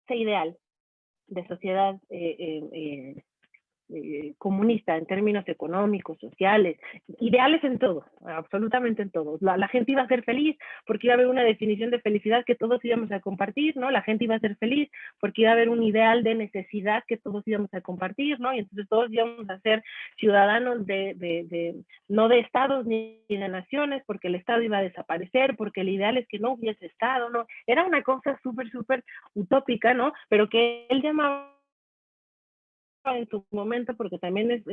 ese ideal de sociedad comunista en términos económicos, sociales, ideales en todo, absolutamente en todo. La gente iba a ser feliz porque iba a haber una definición de felicidad que todos íbamos a compartir, ¿no? La gente iba a ser feliz porque iba a haber un ideal de necesidad que todos íbamos a compartir, ¿no? Y entonces todos íbamos a ser ciudadanos no de estados ni de naciones, porque el estado iba a desaparecer, porque el ideal es que no hubiese estado, ¿no? Era una cosa súper, súper utópica, ¿no? Pero que él llamaba en su momento, porque también es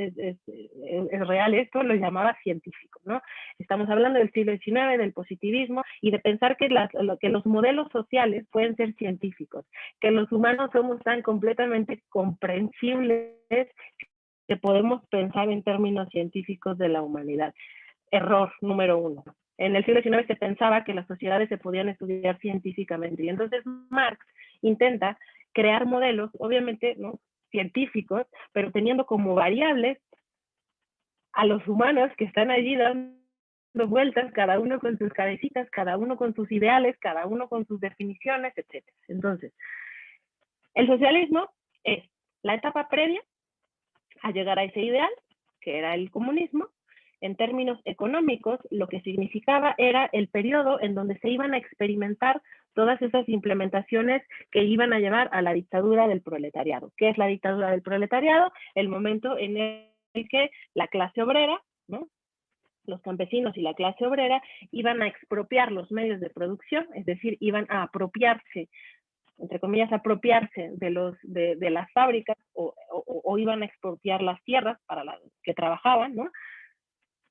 real esto, lo llamaba científico, ¿no? Estamos hablando del siglo XIX, del positivismo, y de pensar que los modelos sociales pueden ser científicos, que los humanos somos tan completamente comprensibles que podemos pensar en términos científicos de la humanidad. Error número uno. En el siglo XIX se pensaba que las sociedades se podían estudiar científicamente, y entonces Marx intenta crear modelos, obviamente, ¿no?, científicos, pero teniendo como variables a los humanos que están allí dando vueltas, cada uno con sus cabecitas, cada uno con sus ideales, cada uno con sus definiciones, etc. Entonces, el socialismo es la etapa previa a llegar a ese ideal, que era el comunismo. En términos económicos, lo que significaba era el periodo en donde se iban a experimentar todas esas implementaciones que iban a llevar a la dictadura del proletariado. ¿Qué es la dictadura del proletariado? El momento en el que la clase obrera, ¿no?, los campesinos y la clase obrera iban a expropiar los medios de producción, es decir, iban a apropiarse, entre comillas, apropiarse de las fábricas o iban a expropiar las tierras para las que trabajaban, ¿no?,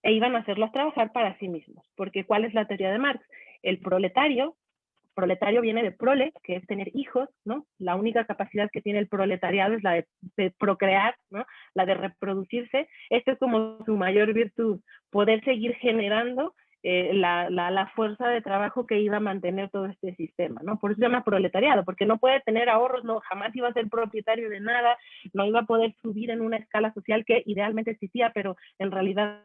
e iban a hacerlas trabajar para sí mismos. Porque ¿cuál es la teoría de Marx? El proletario viene de prole, que es tener hijos, ¿no? La única capacidad que tiene el proletariado es la de procrear, ¿no?, la de reproducirse. Esta es como su mayor virtud, poder seguir generando la fuerza de trabajo que iba a mantener todo este sistema, ¿no? Por eso se llama proletariado, porque no puede tener ahorros, no, jamás iba a ser propietario de nada, no iba a poder subir en una escala social que idealmente existía, pero en realidad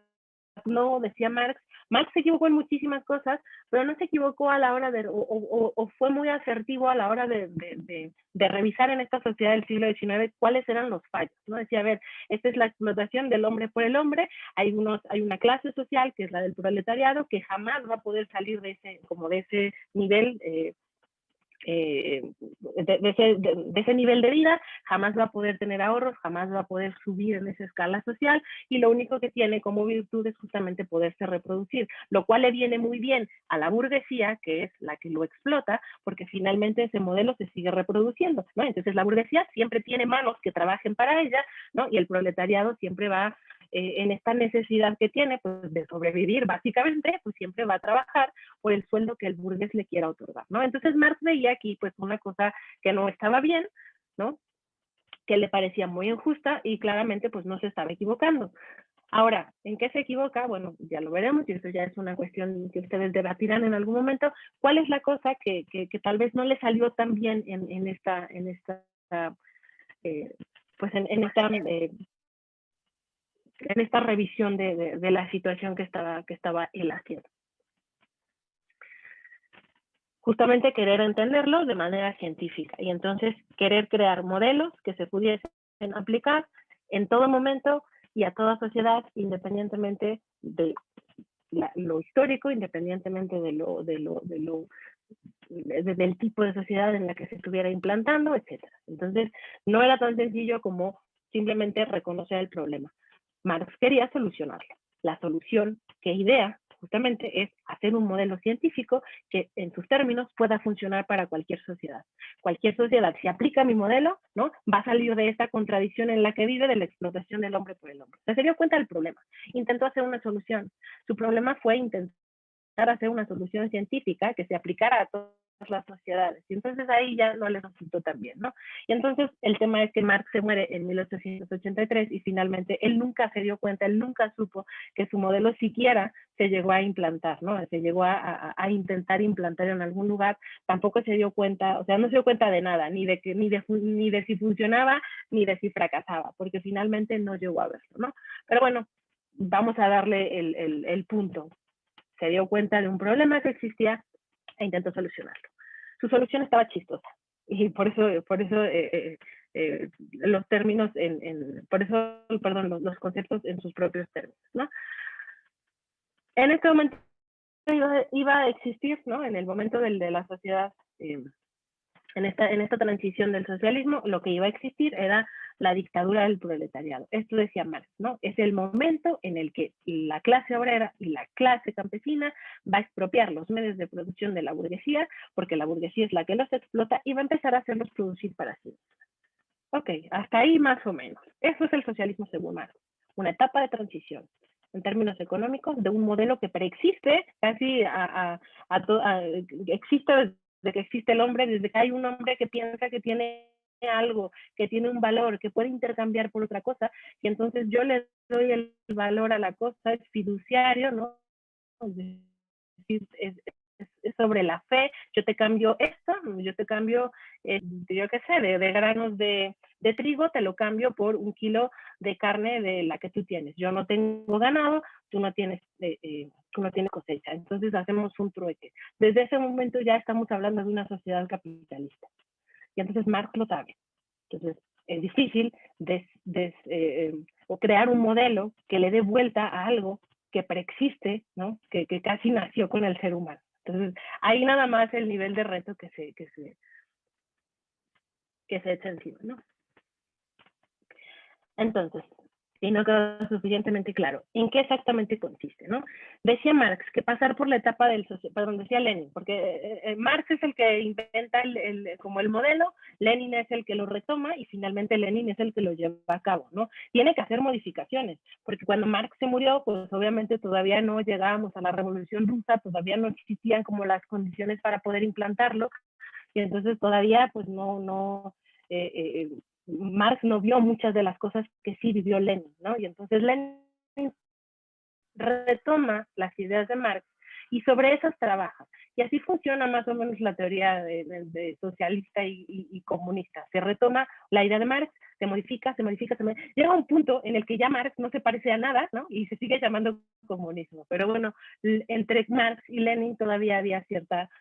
no, decía Marx. Marx se equivocó en muchísimas cosas, pero no se equivocó a la hora o fue muy asertivo a la hora de revisar en esta sociedad del siglo XIX cuáles eran los fallos, ¿no? Decía, a ver, esta es la explotación del hombre por el hombre, hay una clase social que es la del proletariado que jamás va a poder salir de ese nivel de ese nivel de vida, jamás va a poder tener ahorros, jamás va a poder subir en esa escala social, y lo único que tiene como virtud es justamente poderse reproducir, lo cual le viene muy bien a la burguesía, que es la que lo explota, porque finalmente ese modelo se sigue reproduciendo, ¿no? Entonces la burguesía siempre tiene manos que trabajen para ella, ¿no? Y el proletariado siempre va en esta necesidad que tiene, pues, de sobrevivir básicamente, pues siempre va a trabajar por el sueldo que el burgués le quiera otorgar, ¿no? Entonces Marx veía aquí pues una cosa que no estaba bien, ¿no?, que le parecía muy injusta, y claramente pues no se estaba equivocando. Ahora, ¿en qué se equivoca? Bueno, ya lo veremos, y eso ya es una cuestión que ustedes debatirán en algún momento. ¿Cuál es la cosa que tal vez no le salió tan bien en esta revisión de la situación que estaba él haciendo? Justamente querer entenderlo de manera científica, y entonces querer crear modelos que se pudiesen aplicar en todo momento y a toda sociedad, independientemente de lo histórico, independientemente del tipo de sociedad en la que se estuviera implantando, etc. Entonces, no era tan sencillo como simplemente reconocer el problema. Marx quería solucionarlo. La solución que idea justamente es hacer un modelo científico que en sus términos pueda funcionar para cualquier sociedad. Cualquier sociedad, si aplica mi modelo, ¿no?, va a salir de esta contradicción en la que vive de la explotación del hombre por el hombre. Se dio cuenta del problema, intentó hacer una solución. Su problema fue intentar hacer una solución científica que se aplicara a todas las sociedades, y entonces ahí ya no le resultó tan bien, ¿no? Y entonces el tema es que Marx se muere en 1883 y finalmente él nunca se dio cuenta, él nunca supo que su modelo siquiera se llegó a implantar, ¿no? Se llegó a intentar implantar en algún lugar, tampoco se dio cuenta, o sea, no se dio cuenta de nada, ni de si funcionaba, ni de si fracasaba, porque finalmente no llegó a verlo, ¿no? Pero bueno, vamos a darle el punto. Se dio cuenta de un problema que existía e intentó solucionarlo. Su solución estaba chistosa. y por eso los términos, por eso, perdón, los conceptos en sus propios términos, ¿no? En este momento iba a existir, ¿no? En el momento de la sociedad, en esta transición del socialismo, lo que iba a existir era la dictadura del proletariado. Esto decía Marx, ¿no? Es el momento en el que la clase obrera y la clase campesina va a expropiar los medios de producción de la burguesía, porque la burguesía es la que los explota y va a empezar a hacerlos producir para sí. Ok, hasta ahí más o menos. Eso es el socialismo según Marx, una etapa de transición en términos económicos de un modelo que preexiste casi existe desde que existe el hombre, desde que hay un hombre que piensa que tiene algo, que tiene un valor, que puede intercambiar por otra cosa, y entonces yo le doy el valor a la cosa, es fiduciario, ¿no? Es sobre la fe, yo te cambio esto, yo te cambio, yo qué sé, de granos de trigo, te lo cambio por 1 kilo de carne de la que tú tienes. Yo no tengo ganado, tú no tienes cosecha. Entonces hacemos un trueque. Desde ese momento ya estamos hablando de una sociedad capitalista. Y entonces Marx lo sabe. Entonces es difícil o crear un modelo que le dé vuelta a algo que preexiste, ¿no? que casi nació con el ser humano. Entonces, ahí nada más el nivel de reto que se echa encima, ¿no? Entonces, y no quedó suficientemente claro, ¿en qué exactamente consiste, no? Decía Marx que pasar por la etapa decía Lenin, porque Marx es el que inventa como el modelo, Lenin es el que lo retoma y finalmente Lenin es el que lo lleva a cabo, ¿no? Tiene que hacer modificaciones, porque cuando Marx se murió, pues obviamente todavía no llegábamos a la Revolución Rusa, todavía no existían como las condiciones para poder implantarlo, y entonces todavía pues Marx no vio muchas de las cosas que sí vivió Lenin, ¿no? Y entonces Lenin retoma las ideas de Marx y sobre esas trabaja. Y así funciona más o menos la teoría de socialista y comunista. Se retoma la idea de Marx, se modifica. Llega un punto en el que ya Marx no se parece a nada, ¿no? Y se sigue llamando comunismo. Pero bueno, entre Marx y Lenin todavía había cierta,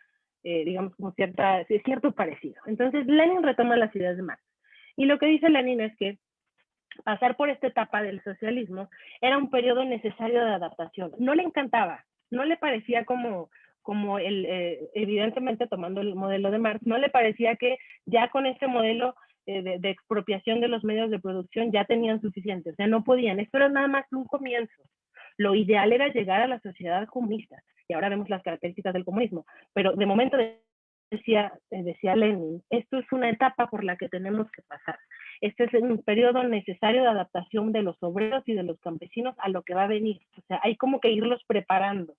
digamos, como cierto parecido. Entonces Lenin retoma las ideas de Marx. Y lo que dice Lenin es que pasar por esta etapa del socialismo era un periodo necesario de adaptación. No le encantaba, no le parecía como evidentemente tomando el modelo de Marx, no le parecía que ya con este modelo de expropiación de los medios de producción ya tenían suficiente, o sea, no podían, esto era nada más un comienzo. Lo ideal era llegar a la sociedad comunista, y ahora vemos las características del comunismo, pero de momento decía Lenin, esto es una etapa por la que tenemos que pasar. Este es un periodo necesario de adaptación de los obreros y de los campesinos a lo que va a venir. O sea, hay como que irlos preparando.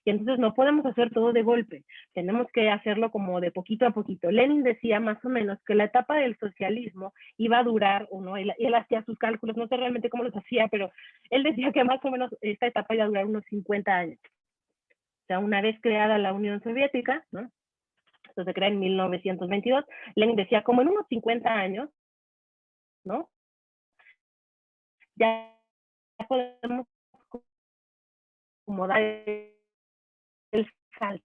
Y entonces no podemos hacer todo de golpe, tenemos que hacerlo como de poquito a poquito. Lenin decía más o menos que la etapa del socialismo iba a durar, o no, él hacía sus cálculos, no sé realmente cómo los hacía, pero él decía que más o menos esta etapa iba a durar unos 50 años. O sea, una vez creada la Unión Soviética, ¿no? Esto se crea en 1922, Lenin decía, como en unos 50 años, ¿no? Ya podemos como dar el salto.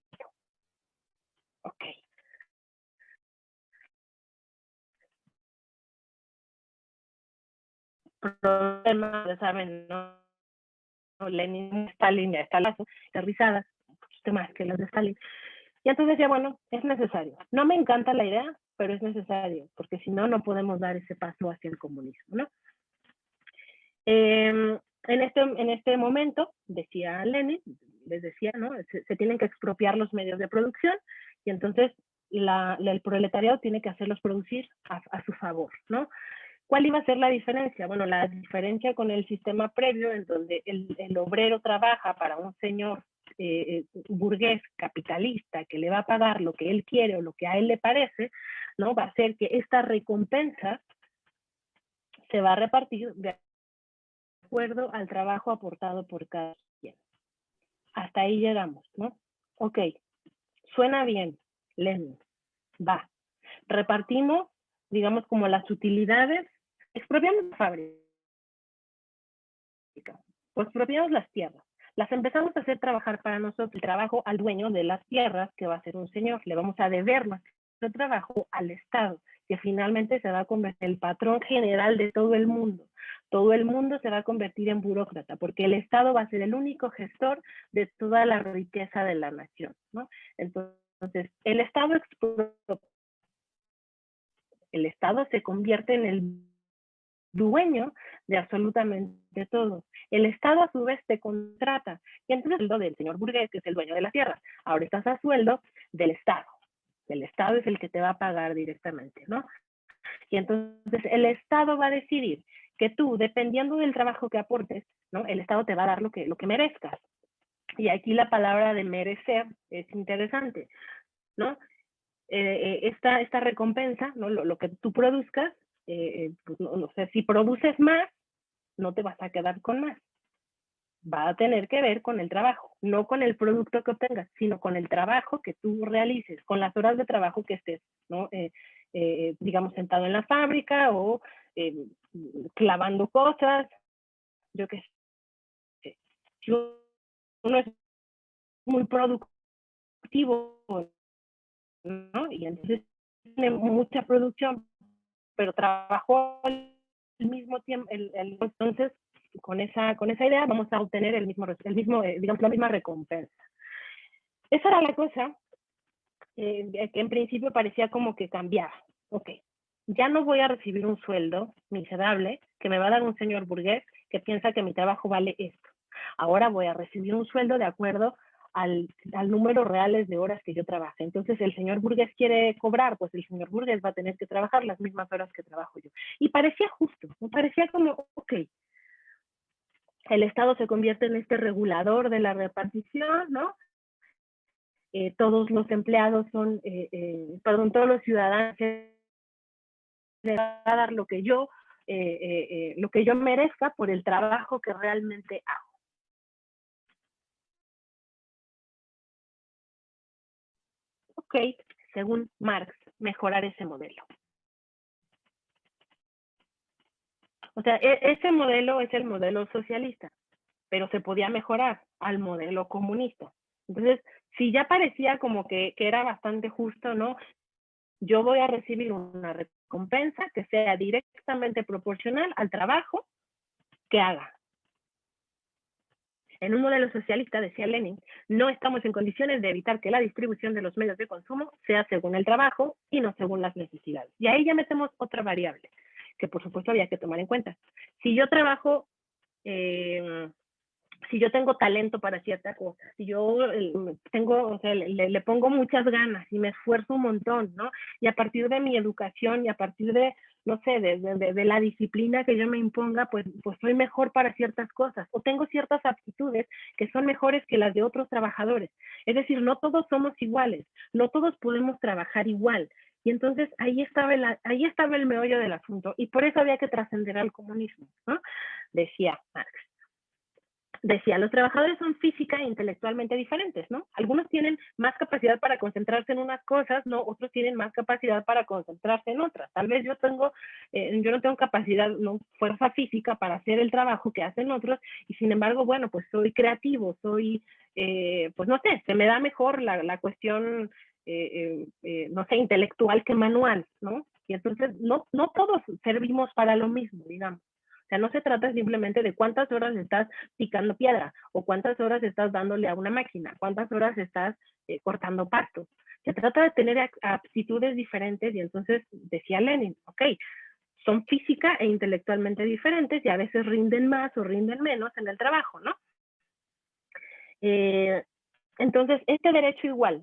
Ok. Problema, ya saben, ¿no? Lenin, Stalin, ya está lazo, aterrizadas, un poquito más que las de Stalin. Y entonces decía, bueno, es necesario. No me encanta la idea, pero es necesario, porque si no, no podemos dar ese paso hacia el comunismo, ¿no? En este momento, decía Lenin, les decía, ¿no? Se tienen que expropiar los medios de producción y entonces el proletariado tiene que hacerlos producir a su favor, ¿no? ¿Cuál iba a ser la diferencia? Bueno, la diferencia con el sistema previo, en donde el obrero trabaja para un señor burgués capitalista que le va a pagar lo que él quiere o lo que a él le parece, ¿no? Va a ser que esta recompensa se va a repartir de acuerdo al trabajo aportado por cada quien. Hasta ahí llegamos, ¿no? Ok, suena bien, Lenin, va. Repartimos, digamos, como las utilidades, expropiamos la fábrica, pues expropiamos las tierras, las empezamos a hacer trabajar para nosotros, el trabajo al dueño de las tierras, que va a ser un señor, le vamos a deber las trabajo al Estado, que finalmente se va a convertir en el patrón general de todo el mundo. Todo el mundo se va a convertir en burócrata, porque el Estado va a ser el único gestor de toda la riqueza de la nación, ¿no? Entonces, el Estado se convierte en el dueño de absolutamente todo. El Estado a su vez te contrata, y entonces el sueldo del señor burgués, que es el dueño de la tierra, ahora estás a sueldo del Estado. El Estado es el que te va a pagar directamente, ¿no? Y entonces el Estado va a decidir que tú, dependiendo del trabajo que aportes, ¿no? El Estado te va a dar lo que merezcas. Y aquí la palabra de merecer es interesante, ¿no? Esta recompensa, ¿no? Lo que tú produzcas, pues no sé, si produces más, no te vas a quedar con más. Va a tener que ver con el trabajo, no con el producto que obtengas, sino con el trabajo que tú realices, con las horas de trabajo que estés, ¿no? Digamos, sentado en la fábrica o clavando cosas, yo qué sé. Si uno es muy productivo, ¿no? Y entonces tiene mucha producción, pero trabajó al mismo tiempo, entonces con esa idea vamos a obtener digamos, la misma recompensa. Esa era la cosa que en principio parecía como que cambiaba. Ok, ya no voy a recibir un sueldo miserable que me va a dar un señor burgués que piensa que mi trabajo vale esto. Ahora voy a recibir un sueldo de acuerdo al número reales de horas que yo trabaje. Entonces, el señor burgués quiere cobrar, pues el señor burgués va a tener que trabajar las mismas horas que trabajo yo. Y parecía justo, me parecía como, ok, el Estado se convierte en este regulador de la repartición, ¿no? Todos los empleados son, todos los ciudadanos le va a dar lo que yo merezca por el trabajo que realmente hago. Ok, según Marx, mejorar ese modelo. O sea, ese modelo es el modelo socialista, pero se podía mejorar al modelo comunista. Entonces, si ya parecía como que era bastante justo, ¿no? Yo voy a recibir una recompensa que sea directamente proporcional al trabajo que haga. En un modelo socialista, decía Lenin, no estamos en condiciones de evitar que la distribución de los medios de consumo sea según el trabajo y no según las necesidades. Y ahí ya metemos otra variable, que por supuesto había que tomar en cuenta. Si yo trabajo, si yo tengo talento para cierta cosa, si yo tengo, o sea, le pongo muchas ganas y me esfuerzo un montón, ¿no? Y a partir de mi educación y a partir de, no sé, de la disciplina que yo me imponga, pues soy mejor para ciertas cosas o tengo ciertas aptitudes que son mejores que las de otros trabajadores. Es decir, no todos somos iguales, no todos podemos trabajar igual. Y entonces ahí estaba el meollo del asunto y por eso había que trascender al comunismo, ¿no? Decía Marx. Decía, los trabajadores son física e intelectualmente diferentes, ¿no? Algunos tienen más capacidad para concentrarse en unas cosas, ¿no? Otros tienen más capacidad para concentrarse en otras. Tal vez yo no tengo capacidad, no, fuerza física para hacer el trabajo que hacen otros y sin embargo, bueno, pues soy creativo, pues no sé, se me da mejor la cuestión, no sé, intelectual que manual, ¿no? Y entonces no todos servimos para lo mismo, digamos. O sea, no se trata simplemente de cuántas horas estás picando piedra o cuántas horas estás dándole a una máquina, cuántas horas estás cortando pasto. Se trata de tener aptitudes diferentes y entonces decía Lenin, ok, son física e intelectualmente diferentes y a veces rinden más o rinden menos en el trabajo, ¿no? Entonces, este derecho igual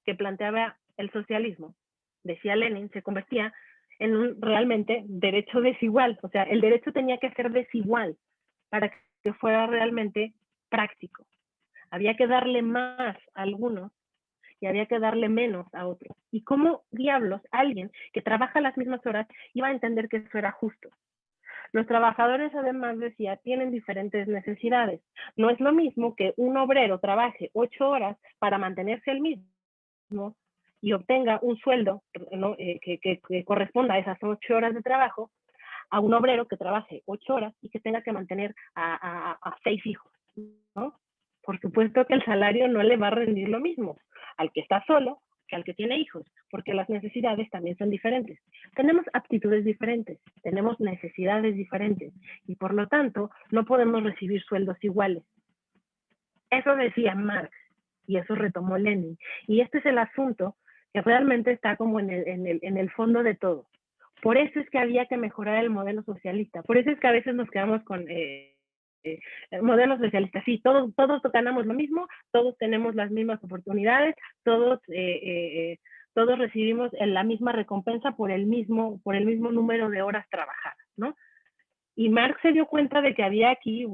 que planteaba el socialismo, decía Lenin, se convertía en un realmente derecho desigual. O sea, el derecho tenía que ser desigual para que fuera realmente práctico. Había que darle más a algunos y había que darle menos a otros. ¿Y cómo diablos alguien que trabaja las mismas horas iba a entender que eso era justo? Los trabajadores, además, decía, tienen diferentes necesidades. No es lo mismo que un obrero trabaje 8 horas para mantenerse el mismo y obtenga un sueldo, ¿no? que corresponda a esas 8 horas de trabajo, a un obrero que trabaje 8 horas y que tenga que mantener a 6 hijos, ¿no? Por supuesto que el salario no le va a rendir lo mismo al que está solo que al que tiene hijos, porque las necesidades también son diferentes. Tenemos aptitudes diferentes, tenemos necesidades diferentes y por lo tanto no podemos recibir sueldos iguales. Eso decía Marx y eso retomó Lenin. Y este es el asunto que realmente está como en el fondo de todo. Por eso es que había que mejorar el modelo socialista. Por eso es que a veces nos quedamos con modelos socialistas. Sí, todos ganamos lo mismo, todos tenemos las mismas oportunidades, todos recibimos la misma recompensa por el mismo número de horas trabajadas, ¿no? Y Marx se dio cuenta de que había aquí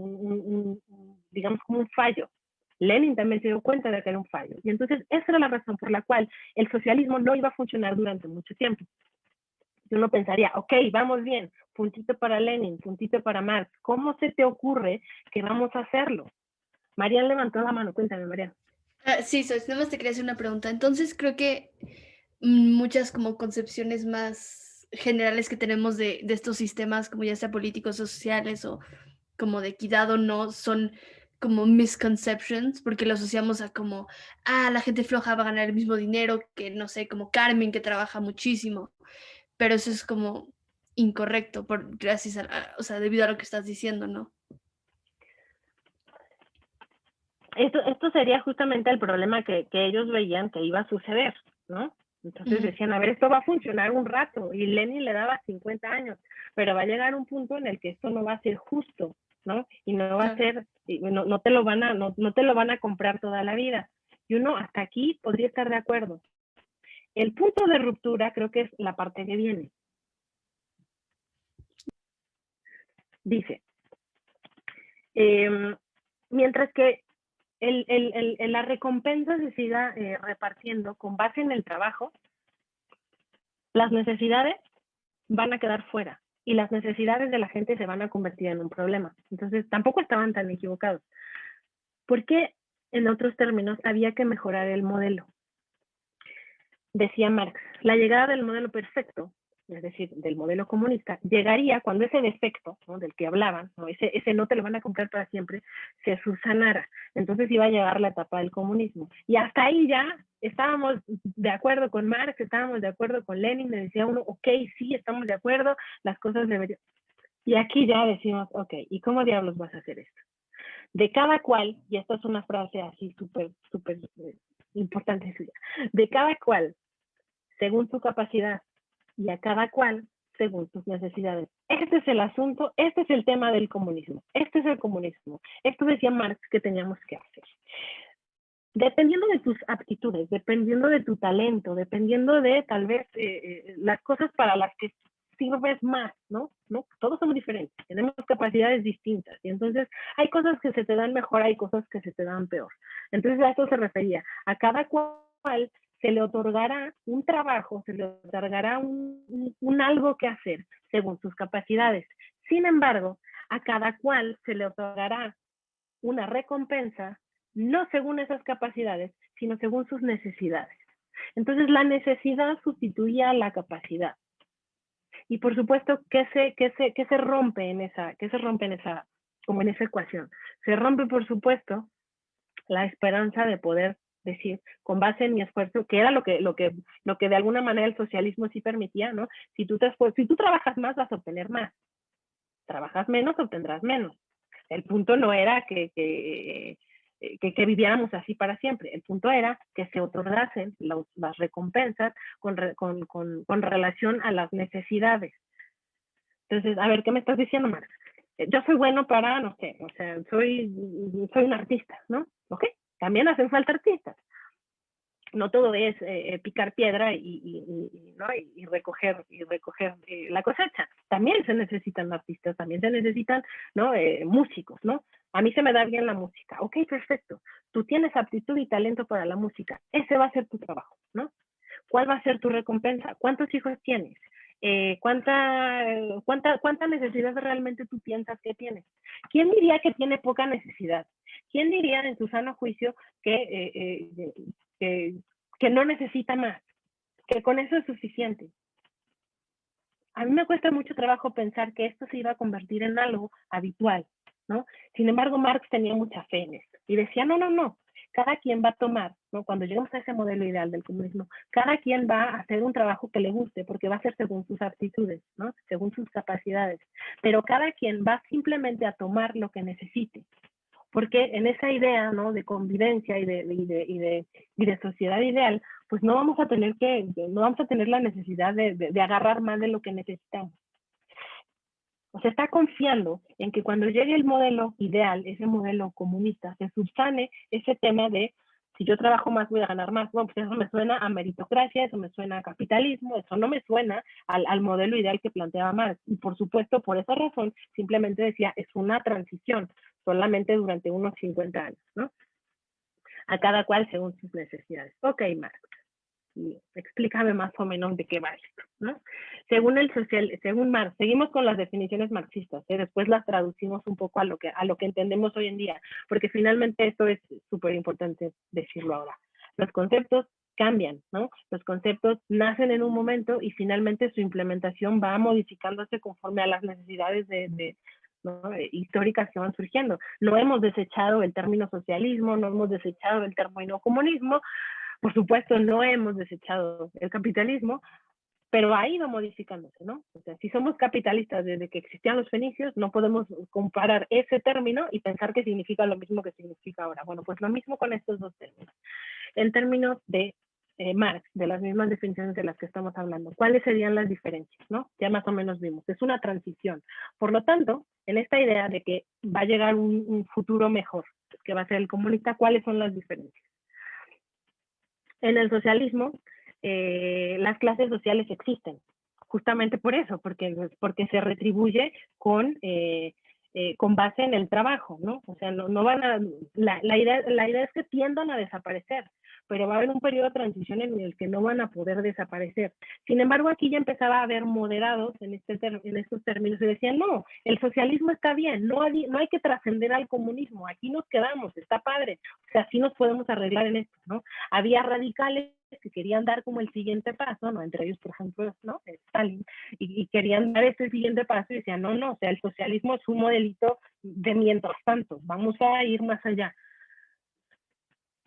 digamos, como un fallo. Lenin también se dio cuenta de que era un fallo. Y entonces esa era la razón por la cual el socialismo no iba a funcionar durante mucho tiempo. Y uno pensaría, ok, vamos bien, puntito para Lenin, puntito para Marx. ¿Cómo se te ocurre que vamos a hacerlo? Marian levantó la mano, cuéntame, Marian. Sí, nada más te quería hacer una pregunta. Entonces creo que muchas como concepciones más generales que tenemos de estos sistemas, como ya sea políticos o sociales o como de equidad o no, son como misconceptions, porque lo asociamos a como, la gente floja va a ganar el mismo dinero que, no sé, como Carmen, que trabaja muchísimo, pero eso es como incorrecto, gracias o sea, debido a lo que estás diciendo, ¿no? Esto sería justamente el problema que ellos veían que iba a suceder, ¿no? Entonces decían, a ver, esto va a funcionar un rato, y Lenin le daba 50 años, pero va a llegar un punto en el que esto no va a ser justo, ¿no? Y no va a ser, no te lo van a comprar toda la vida. Y uno hasta aquí podría estar de acuerdo. El punto de ruptura creo que es la parte que viene. Dice, mientras que la recompensa se siga repartiendo con base en el trabajo, las necesidades van a quedar fuera y las necesidades de la gente se van a convertir en un problema. Entonces, tampoco estaban tan equivocados. Porque, en otros términos, había que mejorar el modelo. Decía Marx, la llegada del modelo perfecto, es decir, del modelo comunista, llegaría cuando ese defecto, ¿no?, del que hablaban, ¿no?, ese no te lo van a comprar para siempre, se subsanara. Entonces iba a llegar la etapa del comunismo. Y hasta ahí ya estábamos de acuerdo con Marx, estábamos de acuerdo con Lenin, le decía uno, ok, sí, estamos de acuerdo, las cosas deberían... Y aquí ya decimos, ok, ¿y cómo diablos vas a hacer esto? De cada cual, y esta es una frase así súper importante suya, de cada cual según su capacidad y a cada cual según sus necesidades. Este es el asunto, este es el tema del comunismo, este es el comunismo. Esto decía Marx que teníamos que hacer. Dependiendo de tus aptitudes, dependiendo de tu talento, dependiendo de tal vez las cosas para las que sirves más, ¿no? Todos somos diferentes, tenemos capacidades distintas y entonces hay cosas que se te dan mejor, hay cosas que se te dan peor. Entonces a eso se refería, a cada cual se le otorgará un trabajo, se le otorgará un algo que hacer según sus capacidades. Sin embargo, a cada cual se le otorgará una recompensa no según esas capacidades, sino según sus necesidades. Entonces la necesidad sustituía a la capacidad. Y por supuesto, ¿qué se rompe en esa, como en esa ecuación? Se rompe, por supuesto, la esperanza de poder decir, con base en mi esfuerzo, que era lo que de alguna manera el socialismo sí permitía, ¿no? Si tú trabajas más, vas a obtener más. Trabajas menos, obtendrás menos. El punto no era que viviéramos así para siempre. El punto era que se otorgasen las recompensas con relación a las necesidades. Entonces, a ver, ¿qué me estás diciendo, Marx? Yo soy bueno para, no sé, o sea, soy un artista, ¿no? ¿Ok? También hacen falta artistas. No todo es picar piedra y recoger la cosecha. También se necesitan artistas, también se necesitan, ¿no?, músicos, ¿no? A mí se me da bien la música. Ok, perfecto. Tú tienes aptitud y talento para la música. Ese va a ser tu trabajo, ¿no? ¿Cuál va a ser tu recompensa? ¿Cuántos hijos tienes? ¿Cuánta necesidad realmente tú piensas que tienes? ¿Quién diría que tiene poca necesidad? ¿Quién diría en su sano juicio que no necesita más? Que con eso es suficiente. A mí me cuesta mucho trabajo pensar que esto se iba a convertir en algo habitual, ¿no? Sin embargo, Marx tenía mucha fe en esto y decía, no, cada quien va a tomar ¿no? Cuando llegamos a ese modelo ideal del comunismo, cada quien va a hacer un trabajo que le guste, porque va a ser según sus aptitudes, ¿no? Según sus capacidades, pero cada quien va simplemente a tomar lo que necesite, porque en esa idea, ¿no? De convivencia y de sociedad ideal, pues no vamos a tener la necesidad de agarrar más de lo que necesitamos. O sea, está confiando en que cuando llegue el modelo ideal, ese modelo comunista, se subsane ese tema de si yo trabajo más voy a ganar más. Bueno, pues eso me suena a meritocracia, eso me suena a capitalismo, eso no me suena al modelo ideal que planteaba Marx. Y por supuesto, por esa razón, simplemente decía, es una transición, solamente durante unos 50 años, ¿no? A cada cual según sus necesidades. Ok, Marx. Y explícame más o menos de qué va esto, ¿no? Según Marx, seguimos con las definiciones marxistas, ¿eh? Después las traducimos un poco a lo que entendemos hoy en día, porque finalmente esto es súper importante decirlo ahora. Los conceptos cambian, ¿no? Los conceptos nacen en un momento y finalmente su implementación va modificándose conforme a las necesidades ¿no? históricas que van surgiendo. No hemos desechado el término socialismo, no hemos desechado el término comunismo. Por supuesto, no hemos desechado el capitalismo, pero ha ido modificándose, ¿no? O sea, si somos capitalistas desde que existían los fenicios, no podemos comparar ese término y pensar que significa lo mismo que significa ahora. Bueno, pues lo mismo con estos dos términos. En términos de Marx, de las mismas definiciones de las que estamos hablando, ¿cuáles serían las diferencias, no? Ya más o menos vimos, es una transición. Por lo tanto, en esta idea de que va a llegar un futuro mejor, que va a ser el comunista, ¿cuáles son las diferencias? En el socialismo, las clases sociales existen, justamente por eso, porque se retribuye con base en el trabajo, ¿no? O sea, no van a, la idea es que tiendan a desaparecer, pero va a haber un periodo de transición en el que no van a poder desaparecer. Sin embargo, aquí ya empezaba a haber moderados en estos términos y decían, no, el socialismo está bien, no hay que trascender al comunismo, aquí nos quedamos, está padre, o sea, así nos podemos arreglar en esto, ¿no? Había radicales que querían dar como el siguiente paso, ¿no? Entre ellos, por ejemplo, ¿no? Stalin, y querían dar este siguiente paso y decían, no, o sea, el socialismo es un modelito de mientras tanto, vamos a ir más allá.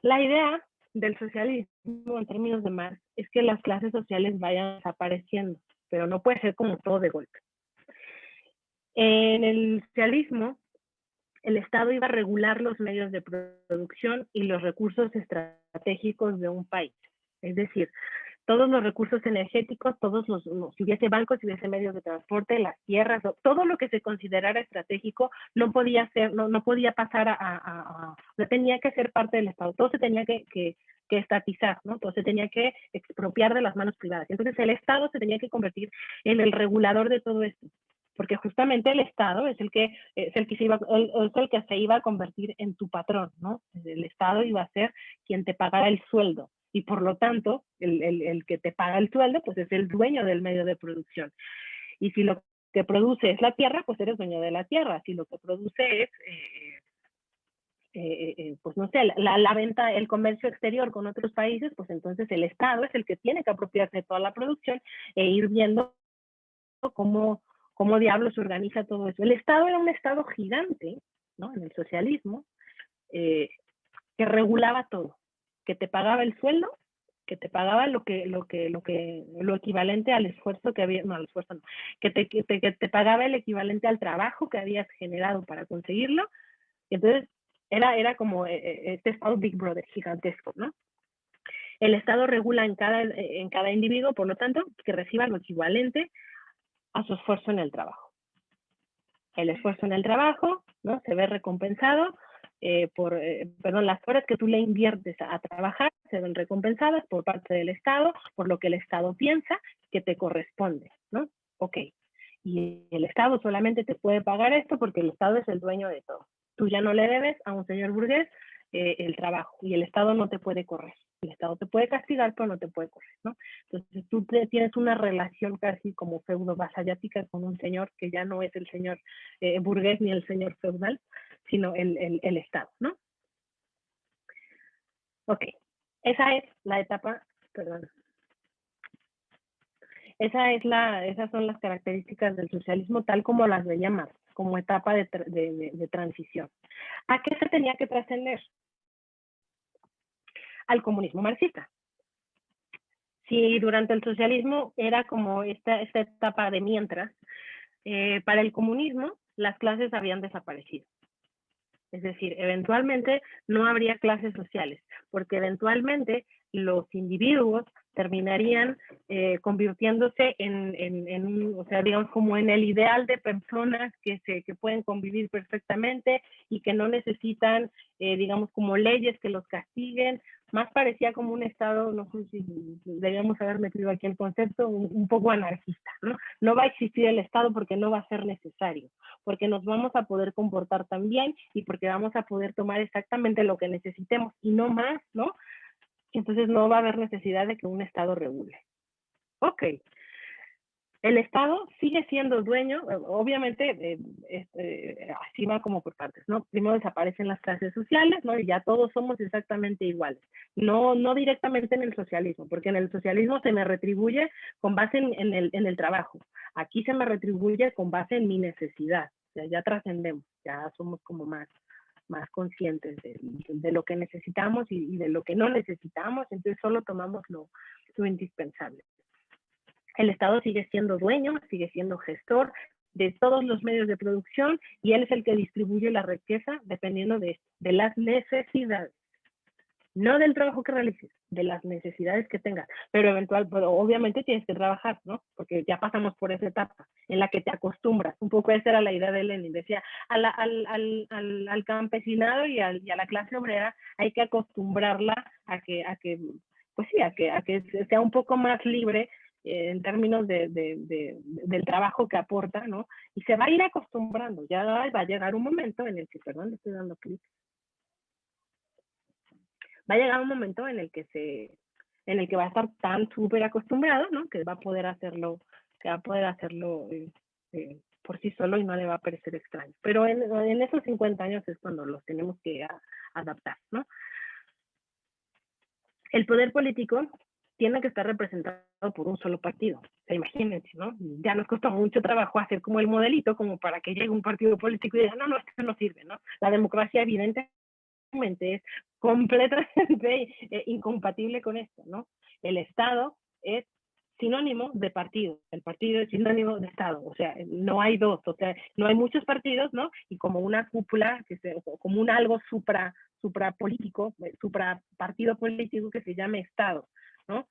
La idea del socialismo en términos de Marx es que las clases sociales vayan desapareciendo, pero no puede ser como todo de golpe. En el socialismo, el Estado iba a regular los medios de producción y los recursos estratégicos de un país. Es decir, todos los recursos energéticos, si hubiese bancos, si hubiese medios de transporte, las tierras, todo lo que se considerara estratégico no podía pasar no tenía que ser parte del Estado, todo se tenía que estatizar, ¿no? Todo se tenía que expropiar de las manos privadas. Entonces el Estado se tenía que convertir en el regulador de todo esto, porque justamente el Estado es el que se iba a convertir en tu patrón, ¿no? El Estado iba a ser quien te pagara el sueldo. Y por lo tanto, el que te paga el sueldo, pues es el dueño del medio de producción. Y si lo que produce es la tierra, pues eres dueño de la tierra. Si lo que produce es, pues no sé, la venta, el comercio exterior con otros países, pues entonces el Estado es el que tiene que apropiarse de toda la producción e ir viendo cómo diablos se organiza todo eso. El Estado era un Estado gigante, ¿no? En el socialismo, que regulaba todo, que te pagaba el sueldo, que te pagaba lo equivalente al esfuerzo que había, no al esfuerzo no, que te pagaba el equivalente al trabajo que habías generado para conseguirlo. Y entonces era como este Estado Big Brother gigantesco, ¿no? El Estado regula en cada individuo, por lo tanto, que reciba lo equivalente a su esfuerzo en el trabajo. El esfuerzo en el trabajo, ¿no? Se ve recompensado las horas que tú le inviertes a trabajar se ven recompensadas por parte del Estado, por lo que el Estado piensa que te corresponde, ¿no? Ok. Y el Estado solamente te puede pagar esto porque el Estado es el dueño de todo. Tú ya no le debes a un señor burgués el trabajo y el Estado no te puede correr. El Estado te puede castigar, pero no te puede correr, ¿no? Entonces tú tienes una relación casi como feudo-vasallática con un señor que ya no es el señor burgués ni el señor feudal, sino el Estado, ¿no? Ok, esa es la etapa, perdón. Esas son las características del socialismo tal como las veía Marx, como etapa de transición. ¿A qué se tenía que trascender? al comunismo marxista. Si durante el socialismo era como esta etapa de mientras, para el comunismo las clases habían desaparecido. Es decir, eventualmente no habría clases sociales, porque eventualmente los individuos terminarían convirtiéndose en o sea, digamos, como en el ideal de personas que pueden convivir perfectamente y que no necesitan, digamos, como leyes que los castiguen. Más parecía como un estado, no sé si debíamos haber metido aquí el concepto, un poco anarquista, ¿no? No va a existir el estado porque no va a ser necesario, porque nos vamos a poder comportar tan bien y porque vamos a poder tomar exactamente lo que necesitemos y no más, ¿no? Entonces no va a haber necesidad de que un estado regule. Ok. El Estado sigue siendo dueño, obviamente, así va como por partes, ¿no? Primero desaparecen las clases sociales, ¿no? Y ya todos somos exactamente iguales. No directamente en el socialismo, porque en el socialismo se me retribuye con base en el trabajo. Aquí se me retribuye con base en mi necesidad. O sea, ya trascendemos, ya somos como más conscientes de lo que necesitamos y de lo que no necesitamos, entonces solo tomamos lo indispensable. El Estado sigue siendo dueño, sigue siendo gestor de todos los medios de producción y él es el que distribuye la riqueza dependiendo de las necesidades. No del trabajo que realices, de las necesidades que tengas. Pero obviamente tienes que trabajar, ¿no? Porque ya pasamos por esa etapa en la que te acostumbras. Un poco esa era la idea de Lenin. Decía, al campesinado y a la clase obrera hay que acostumbrarla a que pues sí, a que sea un poco más libre en términos del trabajo que aporta, ¿no? Y se va a ir acostumbrando. Ya va a llegar un momento en el que, perdón, le estoy dando clic. Va a llegar un momento en el que va a estar tan súper acostumbrado, ¿no? Que va a poder hacerlo por sí solo y no le va a parecer extraño. Pero en esos 50 años es cuando los tenemos que adaptar, ¿no? El poder político tiene que estar representado por un solo partido. O sea, imagínense, ¿no? Ya nos costó mucho trabajo hacer como el modelito, como para que llegue un partido político y diga, no, esto no sirve, ¿no? La democracia evidentemente es completamente incompatible con esto, ¿no? El Estado es sinónimo de partido, el partido es sinónimo de Estado, o sea, no hay dos, o sea, no hay muchos partidos, ¿no? Y como una cúpula, como un algo suprapolítico, suprapartido político que se llame Estado, ¿no?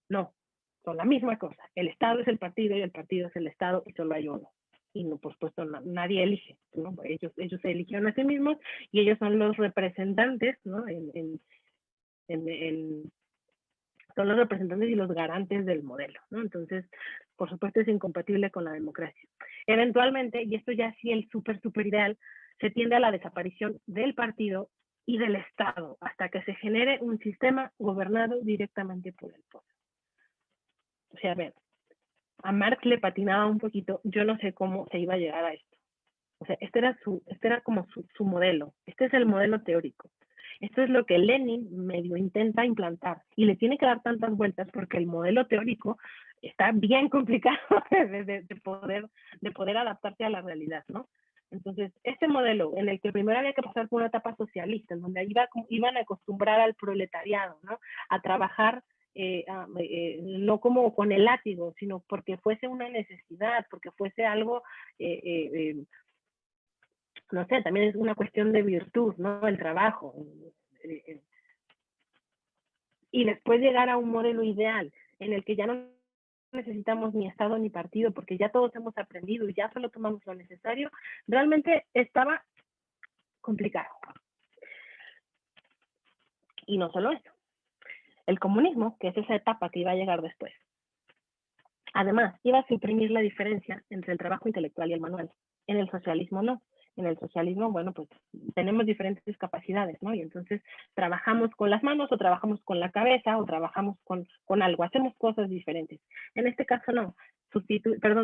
No, son la misma cosa, el Estado es el partido y el partido es el Estado y solo hay uno. Y no, por supuesto nadie elige, ¿no? Ellos se eligieron a sí mismos y ellos son los representantes, ¿no? Son los representantes y los garantes del modelo, ¿no? Entonces, por supuesto es incompatible con la democracia. Eventualmente, y esto ya sí el súper ideal, se tiende a la desaparición del partido y del Estado hasta que se genere un sistema gobernado directamente por el pueblo. O sea, a ver, a Marx le patinaba un poquito, yo no sé cómo se iba a llegar a esto. O sea, este era como su modelo, este es el modelo teórico. Esto es lo que Lenin medio intenta implantar y le tiene que dar tantas vueltas porque el modelo teórico está bien complicado de poder adaptarse a la realidad, ¿no? Entonces, este modelo en el que primero había que pasar por una etapa socialista, en donde iban a acostumbrar al proletariado, ¿no? A trabajar no como con el látigo, sino porque fuese una necesidad, porque fuese algo no sé, también es una cuestión de virtud, ¿no? El trabajo. Y después llegar a un modelo ideal en el que ya no necesitamos ni Estado ni partido, porque ya todos hemos aprendido y ya solo tomamos lo necesario, realmente estaba complicado. Y no solo eso. El comunismo, que es esa etapa que iba a llegar después, además iba a suprimir la diferencia entre el trabajo intelectual y el manual. En el socialismo no. En el socialismo, bueno, pues tenemos diferentes capacidades, ¿no? Y entonces trabajamos con las manos o trabajamos con la cabeza o trabajamos con algo, hacemos cosas diferentes. En este caso no,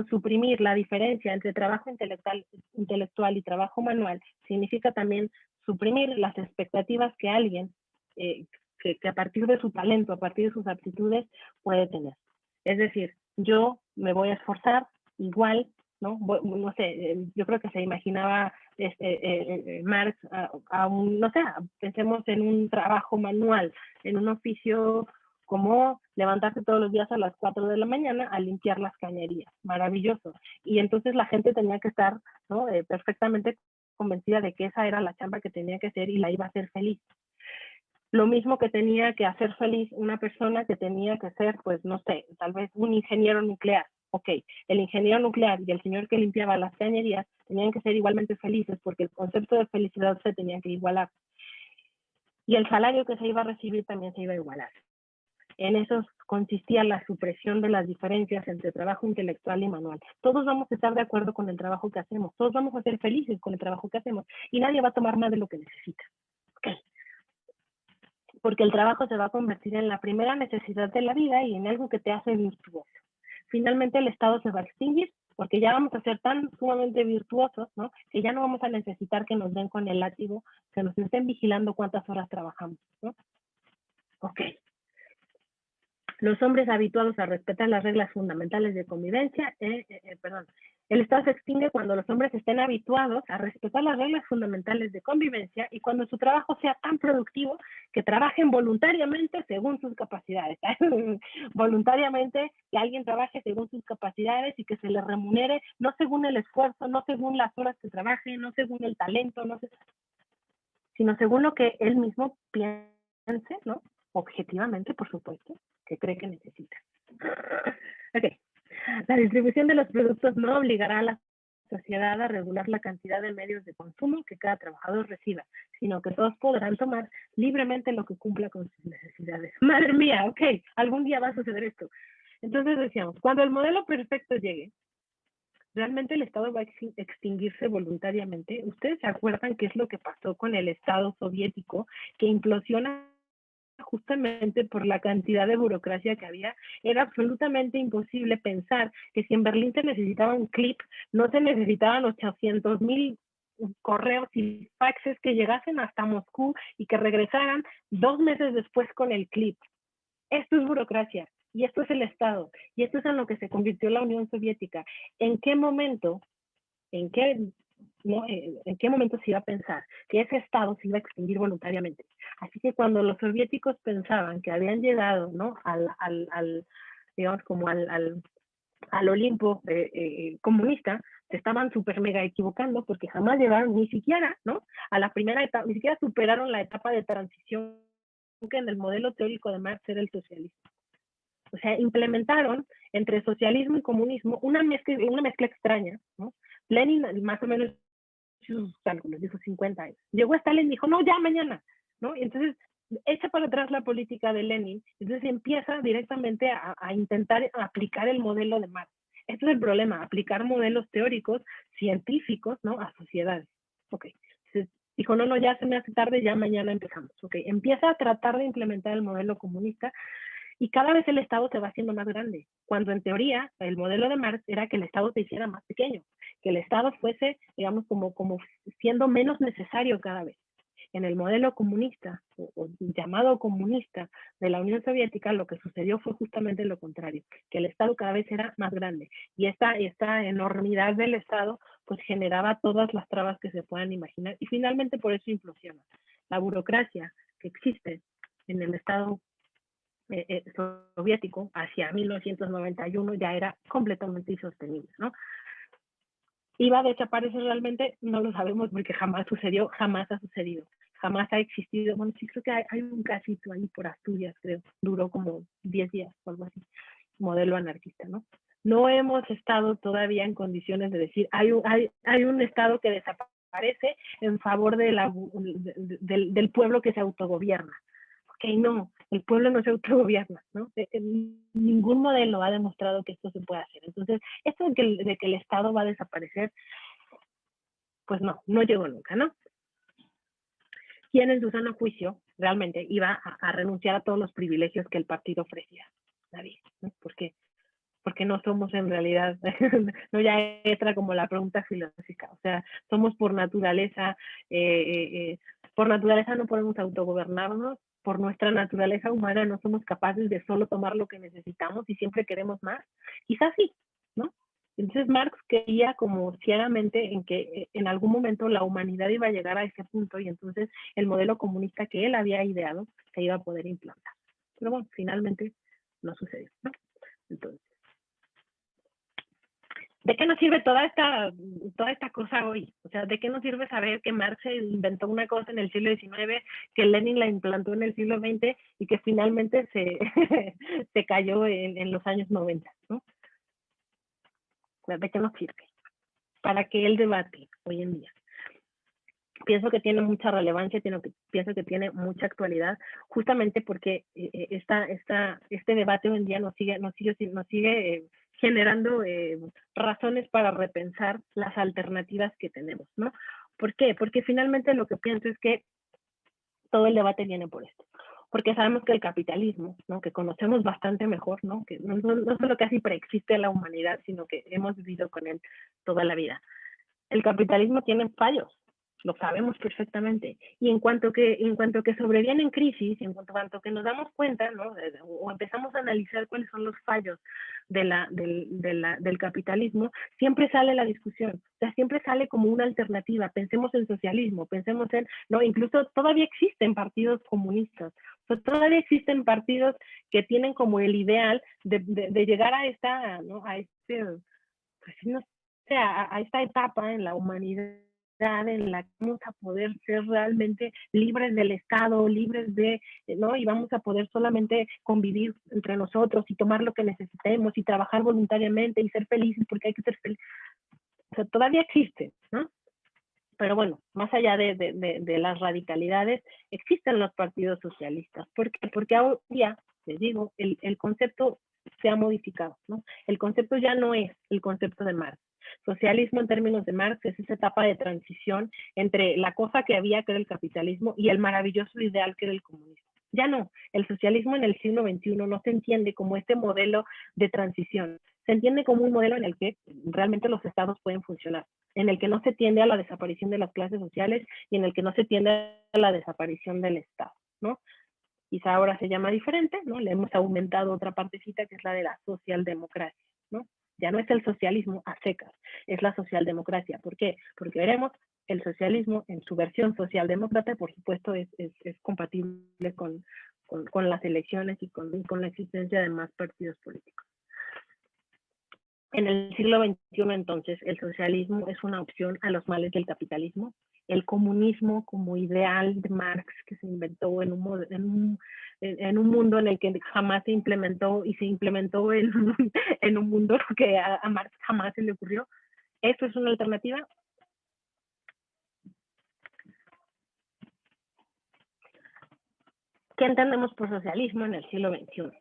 suprimir la diferencia entre trabajo intelectual y trabajo manual significa también suprimir las expectativas que alguien, que a partir de su talento, a partir de sus aptitudes, puede tener. Es decir, yo me voy a esforzar igual ¿no? No sé, yo creo que se imaginaba Marx no sé, pensemos en un trabajo manual, en un oficio como levantarse todos los días a las 4 de la mañana a limpiar las cañerías, maravilloso. Y entonces la gente tenía que estar, ¿no? Perfectamente convencida de que esa era la chamba que tenía que hacer y la iba a hacer feliz. Lo mismo que tenía que hacer feliz una persona que tenía que ser, pues no sé, tal vez un ingeniero nuclear. Ok, el ingeniero nuclear y el señor que limpiaba las cañerías tenían que ser igualmente felices porque el concepto de felicidad se tenía que igualar. Y el salario que se iba a recibir también se iba a igualar. En eso consistía la supresión de las diferencias entre trabajo intelectual y manual. Todos vamos a estar de acuerdo con el trabajo que hacemos, todos vamos a ser felices con el trabajo que hacemos y nadie va a tomar más de lo que necesita. Okay. Porque el trabajo se va a convertir en la primera necesidad de la vida y en algo que te hace virtuoso. Finalmente el Estado se va a extinguir porque ya vamos a ser tan sumamente virtuosos, ¿no? Que ya no vamos a necesitar que nos den con el látigo, que nos estén vigilando cuántas horas trabajamos, ¿no? Ok. Los hombres habituados a respetar las reglas fundamentales de convivencia, el Estado se extingue cuando los hombres estén habituados a respetar las reglas fundamentales de convivencia y cuando su trabajo sea tan productivo que trabajen voluntariamente según sus capacidades. Voluntariamente que alguien trabaje según sus capacidades y que se le remunere no según el esfuerzo, no según las horas que trabaje, no según el talento, sino según lo que él mismo piense, ¿no? Objetivamente, por supuesto, que cree que necesita. Ok. La distribución de los productos no obligará a la sociedad a regular la cantidad de medios de consumo que cada trabajador reciba, sino que todos podrán tomar libremente lo que cumpla con sus necesidades. Madre mía, ok, algún día va a suceder esto. Entonces decíamos, cuando el modelo perfecto llegue, realmente el Estado va a extinguirse voluntariamente. ¿Ustedes se acuerdan qué es lo que pasó con el Estado soviético, que implosiona justamente por la cantidad de burocracia que había? Era absolutamente imposible pensar que si en Berlín se necesitaba un clip, no se necesitaban 800,000 correos y faxes que llegasen hasta Moscú y que regresaran 2 meses después con el clip. Esto es burocracia y esto es el Estado y esto es en lo que se convirtió la Unión Soviética. ¿En qué momento, en qué momento se iba a pensar que ese Estado se iba a extinguir voluntariamente? Así que cuando los soviéticos pensaban que habían llegado, ¿no? Digamos, como al Olimpo comunista, se estaban súper mega equivocando porque jamás llegaron ni siquiera, ¿no? A la primera etapa, ni siquiera superaron la etapa de transición que en el modelo teórico de Marx era el socialismo. O sea, implementaron entre socialismo y comunismo una mezcla extraña, ¿no? Lenin más o menos sus cálculos, dijo 50 años. Llegó Stalin y dijo, no, ya mañana, ¿no? Y entonces echa para atrás la política de Lenin, entonces empieza directamente a intentar aplicar el modelo de Marx. Este es el problema, aplicar modelos teóricos, científicos, ¿no? A sociedades. Ok, entonces dijo, no, ya se me hace tarde, ya mañana empezamos. Ok, empieza a tratar de implementar el modelo comunista y cada vez el Estado se va haciendo más grande, cuando en teoría el modelo de Marx era que el Estado se hiciera más pequeño, que el Estado fuese, digamos, como siendo menos necesario cada vez. En el modelo comunista, o llamado comunista de la Unión Soviética, lo que sucedió fue justamente lo contrario, que el Estado cada vez era más grande. Y esta enormidad del Estado, pues generaba todas las trabas que se puedan imaginar. Y finalmente por eso implosiona. La burocracia que existe en el Estado soviético hacia 1991 ya era completamente insostenible, ¿no? ¿Iba a desaparecer realmente? No lo sabemos porque jamás sucedió, jamás ha sucedido, jamás ha existido. Bueno, sí creo que hay un casito ahí por Asturias, creo, duró como 10 días o algo así, modelo anarquista, ¿no? No hemos estado todavía en condiciones de decir, hay un Estado que desaparece en favor del pueblo que se autogobierna. Ok, no, el pueblo no se autogobierna, ¿no? Ningún modelo ha demostrado que esto se puede hacer. Entonces, esto de que el Estado va a desaparecer, pues no llegó nunca, ¿no? ¿Quién en su sano juicio realmente iba a renunciar a todos los privilegios que el partido ofrecía? Nadie, ¿no? ¿Por qué? Porque no somos en realidad, no ya entra como la pregunta filosófica, o sea, somos por naturaleza no podemos autogobernarnos, por nuestra naturaleza humana no somos capaces de solo tomar lo que necesitamos y siempre queremos más. Quizás sí, ¿no? Entonces Marx creía como ciegamente en que en algún momento la humanidad iba a llegar a ese punto y entonces el modelo comunista que él había ideado se iba a poder implantar. Pero bueno, finalmente no sucedió, ¿no? Entonces, ¿de qué nos sirve toda esta cosa hoy? O sea, ¿de qué nos sirve saber que Marx inventó una cosa en el siglo XIX, que Lenin la implantó en el siglo XX y que finalmente se cayó en los años 90, ¿no? ¿De qué nos sirve? ¿Para qué el debate hoy en día? Pienso que tiene mucha relevancia, pienso que tiene mucha actualidad, justamente porque este debate hoy en día nos sigue generando razones para repensar las alternativas que tenemos, ¿no? ¿Por qué? Porque finalmente lo que pienso es que todo el debate viene por esto. Porque sabemos que el capitalismo, ¿no? Que conocemos bastante mejor, ¿no? Que no solo casi preexiste a la humanidad, sino que hemos vivido con él toda la vida. El capitalismo tiene fallos, lo sabemos perfectamente. Y en cuanto que sobrevienen crisis, en cuanto que nos damos cuenta, ¿no? O empezamos a analizar cuáles son los fallos del capitalismo, siempre sale la discusión. O sea, siempre sale como una alternativa. Pensemos en socialismo, pensemos en, ¿no? Incluso todavía existen partidos comunistas. O sea, todavía existen partidos que tienen como el ideal de llegar a esta, ¿no? A este, pues no sé, a esta etapa en la humanidad en la que vamos a poder ser realmente libres del Estado, libres de, ¿no? Y vamos a poder solamente convivir entre nosotros y tomar lo que necesitemos y trabajar voluntariamente y ser felices porque hay que ser felices. O sea, todavía existe, ¿no? Pero bueno, más allá de las radicalidades, existen los partidos socialistas. ¿Por qué? Porque hoy día, les digo, el concepto se ha modificado, ¿no? El concepto ya no es el concepto de Marx. Socialismo en términos de Marx es esa etapa de transición entre la cosa que había, que era el capitalismo, y el maravilloso ideal que era el comunismo. Ya no, el socialismo en el siglo XXI no se entiende como este modelo de transición, se entiende como un modelo en el que realmente los estados pueden funcionar, en el que no se tiende a la desaparición de las clases sociales y en el que no se tiende a la desaparición del Estado, ¿no? Quizá ahora se llama diferente, ¿no? Le hemos aumentado otra partecita que es la de la socialdemocracia, ¿no? Ya no es el socialismo a secas, es la socialdemocracia. ¿Por qué? Porque veremos el socialismo en su versión socialdemócrata, por supuesto, es compatible con las elecciones y con la existencia de más partidos políticos. En el siglo XXI, entonces, el socialismo es una opción a los males del capitalismo. El comunismo como ideal de Marx que se inventó en un mundo en el que jamás se implementó y se implementó en un mundo que a Marx jamás se le ocurrió. ¿Esto es una alternativa? ¿Qué entendemos por socialismo en el siglo XXI?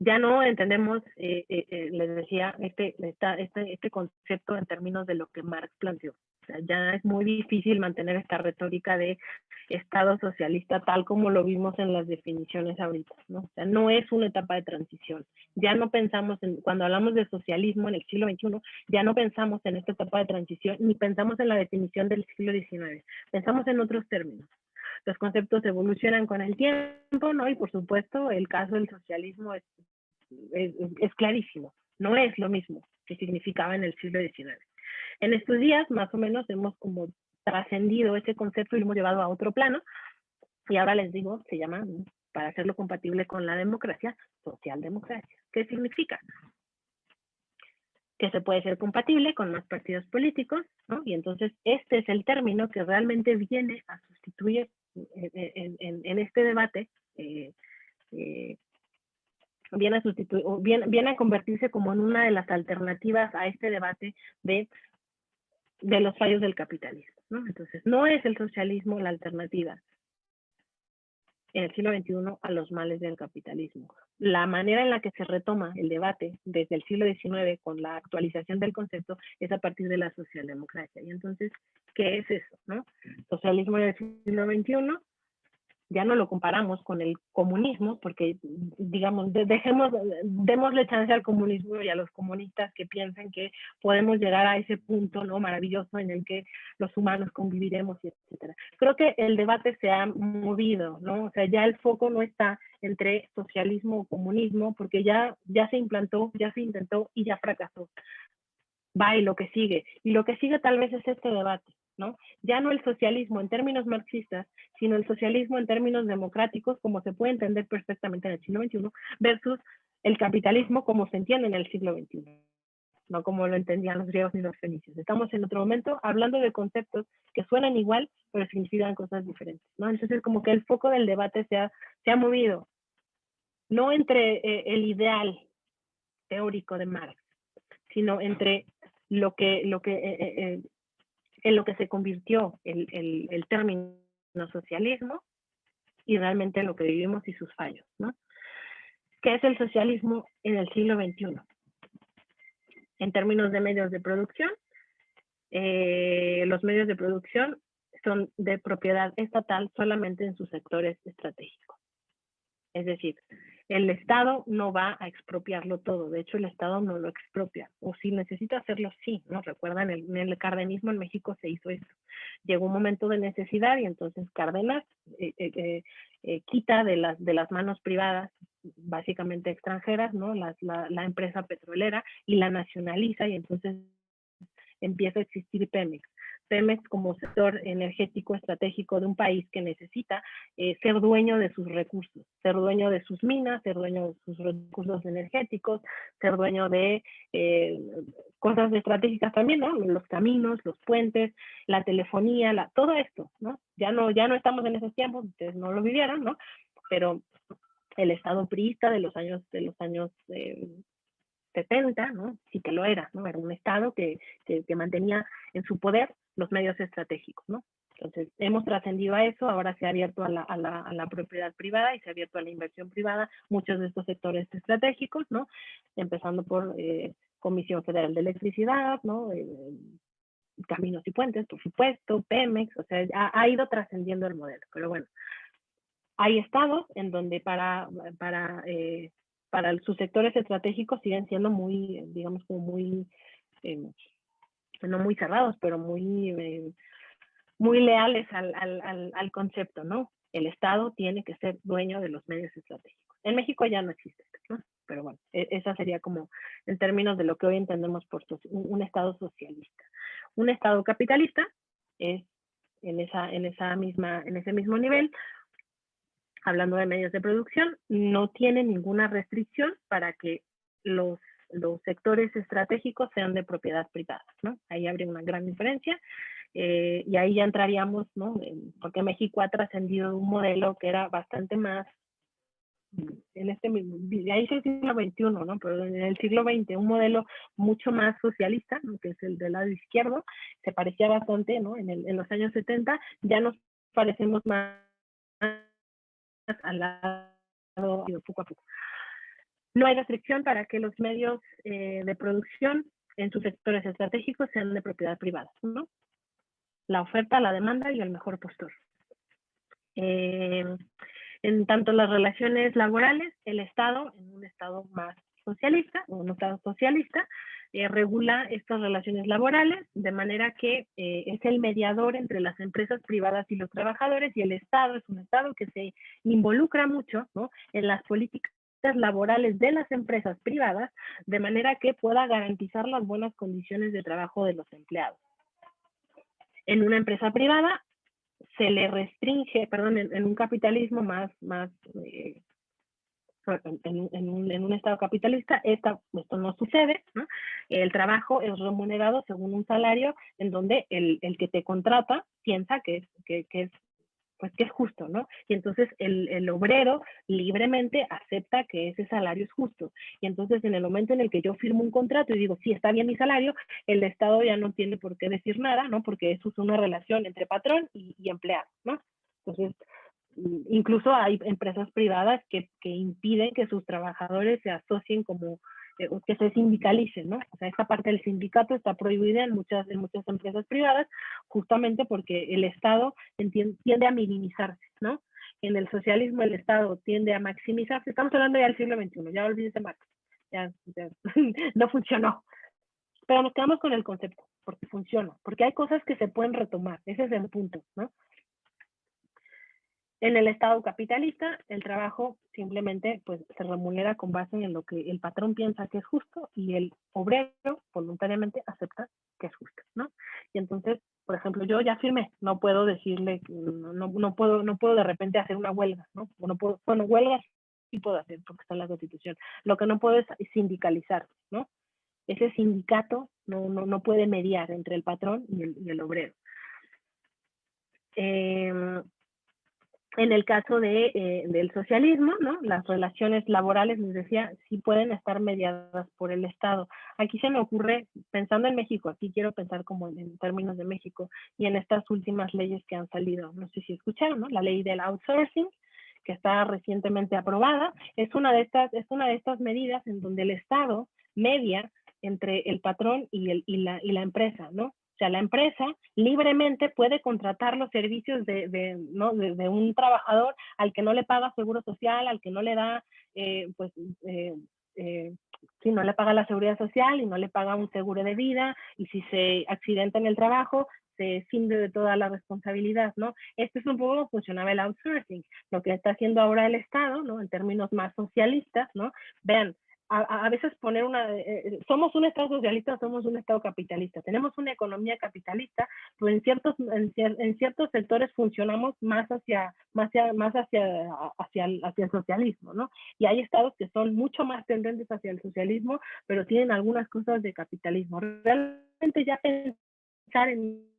Ya no entendemos, les decía, este concepto en términos de lo que Marx planteó. O sea, ya es muy difícil mantener esta retórica de Estado socialista tal como lo vimos en las definiciones ahorita, ¿no? O sea, no es una etapa de transición. Ya no pensamos, cuando hablamos de socialismo en el siglo XXI, ya no pensamos en esta etapa de transición, ni pensamos en la definición del siglo XIX. Pensamos en otros términos. Los conceptos evolucionan con el tiempo, ¿no? Y por supuesto, el caso del socialismo es clarísimo. No es lo mismo que significaba en el siglo XIX. En estos días, más o menos, hemos como trascendido ese concepto y lo hemos llevado a otro plano. Y ahora les digo, se llama, para hacerlo compatible con la democracia, socialdemocracia. ¿Qué significa? Que se puede ser compatible con más partidos políticos, ¿no? Y entonces este es el término que realmente viene a sustituir en este debate, viene a convertirse como en una de las alternativas a este debate de los fallos del capitalismo, ¿no? Entonces, no es el socialismo la alternativa en el siglo XXI a los males del capitalismo. La manera en la que se retoma el debate desde el siglo XIX con la actualización del concepto es a partir de la socialdemocracia. Y entonces, ¿qué es eso, no? Socialismo en el siglo XXI, Ya no lo comparamos con el comunismo, porque, digamos, démosle chance al comunismo y a los comunistas que piensen que podemos llegar a ese punto, ¿no?, maravilloso en el que los humanos conviviremos, etcétera. Creo que el debate se ha movido, ¿no? O sea, ya el foco no está entre socialismo o comunismo, porque ya se implantó, ya se intentó y ya fracasó. Va, y lo que sigue. Y lo que sigue tal vez es este debate, ¿no? Ya no el socialismo en términos marxistas, sino el socialismo en términos democráticos, como se puede entender perfectamente en el siglo XXI, versus el capitalismo como se entiende en el siglo XXI, no como lo entendían los griegos ni los fenicios. Estamos en otro momento hablando de conceptos que suenan igual, pero significan cosas diferentes, ¿no? Entonces, como que el foco del debate se ha movido, no entre el ideal teórico de Marx, sino entre en lo que se convirtió el término socialismo y realmente lo que vivimos y sus fallos, ¿no? ¿Qué es el socialismo en el siglo XXI? En términos de medios de producción, los medios de producción son de propiedad estatal solamente en sus sectores estratégicos. Es decir, el Estado no va a expropiarlo todo, de hecho el Estado no lo expropia, o si necesita hacerlo, sí, ¿no? Recuerdan, en el cardenismo en México se hizo eso. Llegó un momento de necesidad y entonces Cárdenas quita de las manos privadas, básicamente extranjeras, ¿no?, la empresa petrolera y la nacionaliza, y entonces empieza a existir Pemex. Pemex como sector energético estratégico de un país que necesita ser dueño de sus recursos, ser dueño de sus minas, ser dueño de sus recursos energéticos, ser dueño de cosas estratégicas también, ¿no? Los caminos, los puentes, la telefonía, todo esto, ¿no? Ya no estamos en esos tiempos, ustedes no lo vivieron, ¿no? Pero el Estado priista de los años 70, ¿no? Sí que lo era, ¿no? Era un Estado que mantenía en su poder los medios estratégicos, ¿no? Entonces, hemos trascendido a eso, ahora se ha abierto a la propiedad privada y se ha abierto a la inversión privada muchos de estos sectores estratégicos, ¿no? Empezando por Comisión Federal de Electricidad, ¿no? Caminos y Puentes, por supuesto, Pemex, o sea, ha ido trascendiendo el modelo, pero bueno. Hay estados en donde para sus sectores estratégicos siguen siendo muy, digamos, como muy, no muy cerrados, pero muy leales al concepto, ¿no? El Estado tiene que ser dueño de los medios estratégicos. En México ya no existe, ¿no? Pero bueno, esa sería como en términos de lo que hoy entendemos por un Estado socialista. Un Estado capitalista es en ese mismo nivel, hablando de medios de producción, no tiene ninguna restricción para que los sectores estratégicos sean de propiedad privada, ¿no? Ahí habría una gran diferencia, y ahí ya entraríamos, ¿no? Porque México ha trascendido un modelo que era bastante más, ahí es el siglo XXI, ¿no? Pero en el siglo XX, un modelo mucho más socialista, ¿no?, que es el del lado izquierdo, se parecía bastante, ¿no? En los años 70 ya nos parecemos más al lado poco a poco. No hay restricción para que los medios de producción en sus sectores estratégicos sean de propiedad privada, ¿no? La oferta, la demanda y el mejor postor. En tanto las relaciones laborales, el Estado, en un Estado más socialista, un Estado socialista, regula estas relaciones laborales de manera que es el mediador entre las empresas privadas y los trabajadores, y el Estado es un Estado que se involucra mucho, ¿no?, en las políticas laborales de las empresas privadas, de manera que pueda garantizar las buenas condiciones de trabajo de los empleados. En una empresa privada se le restringe, en un capitalismo en un Estado capitalista, esto no sucede, ¿no? El trabajo es remunerado según un salario en donde el que te contrata piensa que es justo, ¿no? Y entonces el obrero libremente acepta que ese salario es justo. Y entonces en el momento en el que yo firmo un contrato y digo, sí, está bien mi salario, el Estado ya no tiene por qué decir nada, ¿no? Porque eso es una relación entre patrón y empleado, ¿no? Entonces, incluso hay empresas privadas que impiden que sus trabajadores se asocien como que se sindicalicen, ¿no? O sea, esta parte del sindicato está prohibida en muchas empresas privadas, justamente porque el Estado tiende a minimizarse, ¿no? En el socialismo el Estado tiende a maximizarse. Estamos hablando ya del siglo XXI, ya olvídense Marx. Ya no funcionó. Pero nos quedamos con el concepto, porque funciona, porque hay cosas que se pueden retomar, ese es el punto, ¿no? En el Estado capitalista, el trabajo simplemente pues, se remunera con base en lo que el patrón piensa que es justo y el obrero voluntariamente acepta que es justo, ¿no? Y entonces, por ejemplo, yo ya firmé, no puedo decirle, no puedo de repente hacer una huelga, ¿no? No puedo, bueno, huelgas sí puedo hacer porque está en la Constitución. Lo que no puedo es sindicalizar, ¿no? Ese sindicato no puede mediar entre el patrón y el obrero. En el caso del socialismo, ¿no? Las relaciones laborales, les decía, sí pueden estar mediadas por el Estado. Aquí se me ocurre, pensando en México, aquí quiero pensar como en términos de México y en estas últimas leyes que han salido, no sé si escucharon, ¿no? La ley del outsourcing, que está recientemente aprobada, es una de estas medidas en donde el Estado media entre el patrón y la empresa, ¿no? O sea, la empresa libremente puede contratar los servicios de un trabajador al que no le paga seguro social, al que no le da, si no le paga la seguridad social y no le paga un seguro de vida, y si se accidenta en el trabajo, se cinde de toda la responsabilidad, ¿no? Esto es un poco como funcionaba el outsourcing, lo que está haciendo ahora el Estado, ¿no? En términos más socialistas, ¿no? Vean, a veces poner somos un Estado socialista, somos un Estado capitalista, tenemos una economía capitalista, pero en ciertos sectores funcionamos más hacia el socialismo, ¿no? Y hay estados que son mucho más tendentes hacia el socialismo, pero tienen algunas cosas de capitalismo. Realmente ya pensar en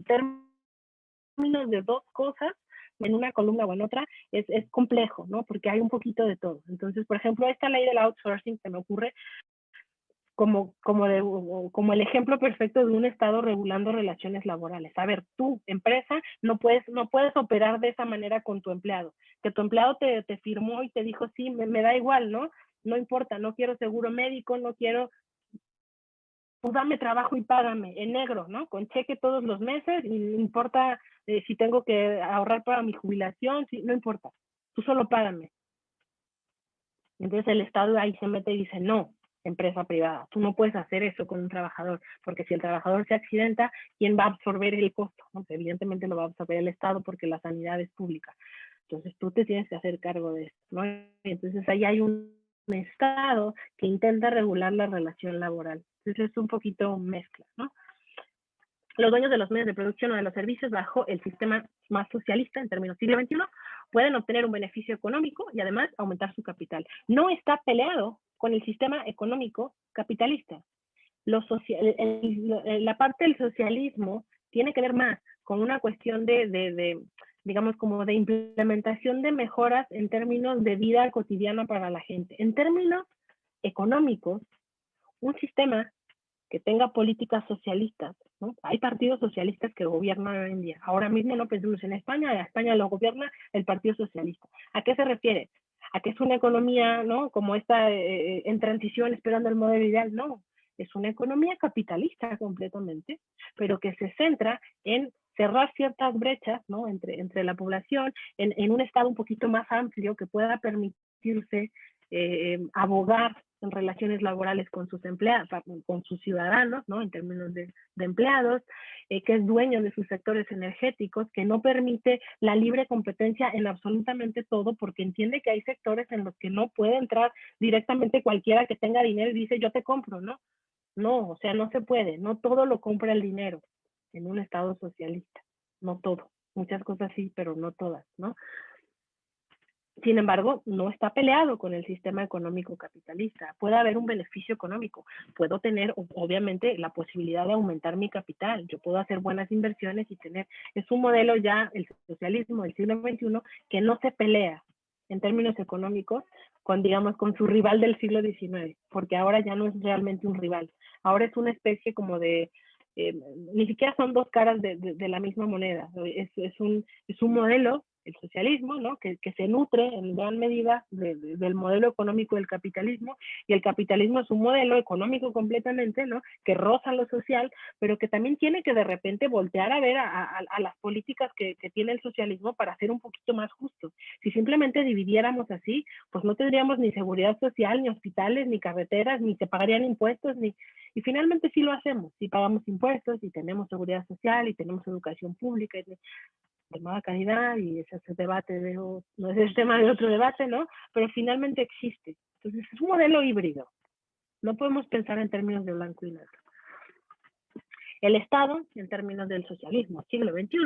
términos de dos cosas, en una columna o en otra, es complejo, ¿no? Porque hay un poquito de todo. Entonces, por ejemplo, esta ley del outsourcing se me ocurre como el ejemplo perfecto de un Estado regulando relaciones laborales. A ver, tú, empresa, no puedes operar de esa manera con tu empleado. Que tu empleado te firmó y te dijo, sí, me da igual, ¿no? No importa, no quiero seguro médico, no quiero, pues dame trabajo y págame en negro, ¿no? Con cheque todos los meses, y no importa si tengo que ahorrar para mi jubilación, no importa, tú solo págame. Entonces el Estado ahí se mete y dice, no, empresa privada, tú no puedes hacer eso con un trabajador, porque si el trabajador se accidenta, ¿quién va a absorber el costo? ¿No? Evidentemente lo va a absorber el Estado porque la sanidad es pública. Entonces tú te tienes que hacer cargo de esto, ¿no? Entonces ahí hay un Estado que intenta regular la relación laboral. Entonces es un poquito mezcla, ¿no? Los dueños de los medios de producción o de los servicios bajo el sistema más socialista en términos siglo XXI pueden obtener un beneficio económico y además aumentar su capital. No está peleado con el sistema económico capitalista. La parte del socialismo tiene que ver más con una cuestión digamos, como de implementación de mejoras en términos de vida cotidiana para la gente. En términos económicos, un sistema que tenga políticas socialistas, ¿no? Hay partidos socialistas que gobiernan hoy en día. Ahora mismo no pensemos en España, a España lo gobierna el Partido Socialista. ¿A qué se refiere? ¿A que es una economía, ¿no? Como esta en transición esperando el modelo ideal? No, es una economía capitalista completamente, pero que se centra en cerrar ciertas brechas, ¿no? entre la población, en un estado un poquito más amplio que pueda permitirse abogar en relaciones laborales con sus empleados, con sus ciudadanos, ¿no? En términos de empleados, que es dueño de sus sectores energéticos, que no permite la libre competencia en absolutamente todo, porque entiende que hay sectores en los que no puede entrar directamente cualquiera que tenga dinero y dice, yo te compro, ¿no? No, o sea, no se puede, no todo lo compra el dinero en un Estado socialista, no todo, muchas cosas sí, pero no todas, ¿no? Sin embargo, no está peleado con el sistema económico capitalista. Puede haber un beneficio económico. Puedo tener, obviamente, la posibilidad de aumentar mi capital. Yo puedo hacer buenas inversiones y tener... Es un modelo ya, el socialismo del siglo XXI, que no se pelea en términos económicos con, digamos, con su rival del siglo XIX, porque ahora ya no es realmente un rival. Ahora es una especie como de... ni siquiera son dos caras de la misma moneda. Es un modelo el socialismo, ¿no? Que se nutre en gran medida del modelo económico del capitalismo, y el capitalismo es un modelo económico completamente, ¿no? Que roza lo social, pero que también tiene que de repente voltear a ver a las políticas que tiene el socialismo para ser un poquito más justo. Si simplemente dividiéramos así, pues no tendríamos ni seguridad social, ni hospitales, ni carreteras, ni se pagarían impuestos, y finalmente sí lo hacemos, sí pagamos impuestos, y tenemos seguridad social, y tenemos educación pública, de mala calidad, y ese debate no es el tema de otro debate, ¿no? Pero finalmente existe. Entonces es un modelo híbrido. No podemos pensar en términos de blanco y negro. El Estado, en términos del socialismo, siglo XXI,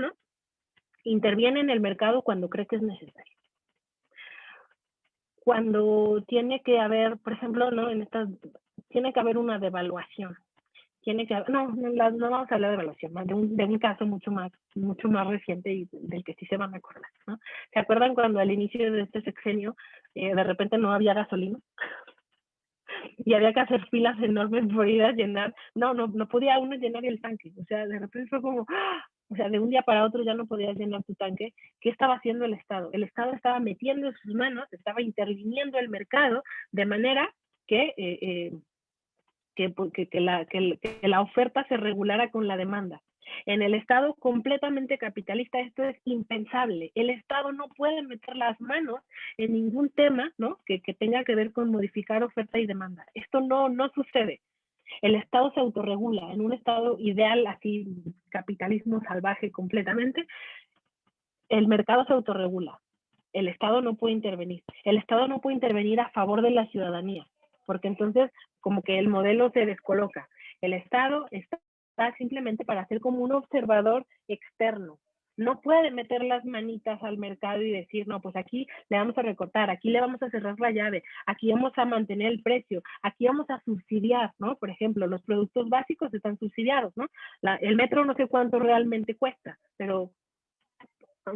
interviene en el mercado cuando cree que es necesario. Cuando tiene que haber, por ejemplo, ¿no? Tiene que haber una devaluación. No vamos a hablar de evaluación, de un caso mucho más reciente y del que sí se van a acordar, ¿no? ¿Se acuerdan cuando al inicio de este sexenio de repente no había gasolina? Y había que hacer filas enormes por ir a llenar, no podía uno llenar el tanque, o sea, de repente fue como, o sea, de un día para otro ya no podías llenar tu tanque. ¿Qué estaba haciendo el Estado? El Estado estaba metiendo en sus manos, estaba interviniendo el mercado de manera que la oferta se regulara con la demanda. En el Estado completamente capitalista esto es impensable. El Estado no puede meter las manos en ningún tema, ¿no? que tenga que ver con modificar oferta y demanda. Esto no sucede. El Estado se autorregula. En un Estado ideal, así, capitalismo salvaje completamente, el mercado se autorregula. El Estado no puede intervenir. El Estado no puede intervenir a favor de la ciudadanía, porque entonces como que el modelo se descoloca. El Estado está simplemente para ser como un observador externo. No puede meter las manitas al mercado y decir, no, pues aquí le vamos a recortar, aquí le vamos a cerrar la llave, aquí vamos a mantener el precio, aquí vamos a subsidiar, ¿no? Por ejemplo, los productos básicos están subsidiados, ¿no? El metro no sé cuánto realmente cuesta, pero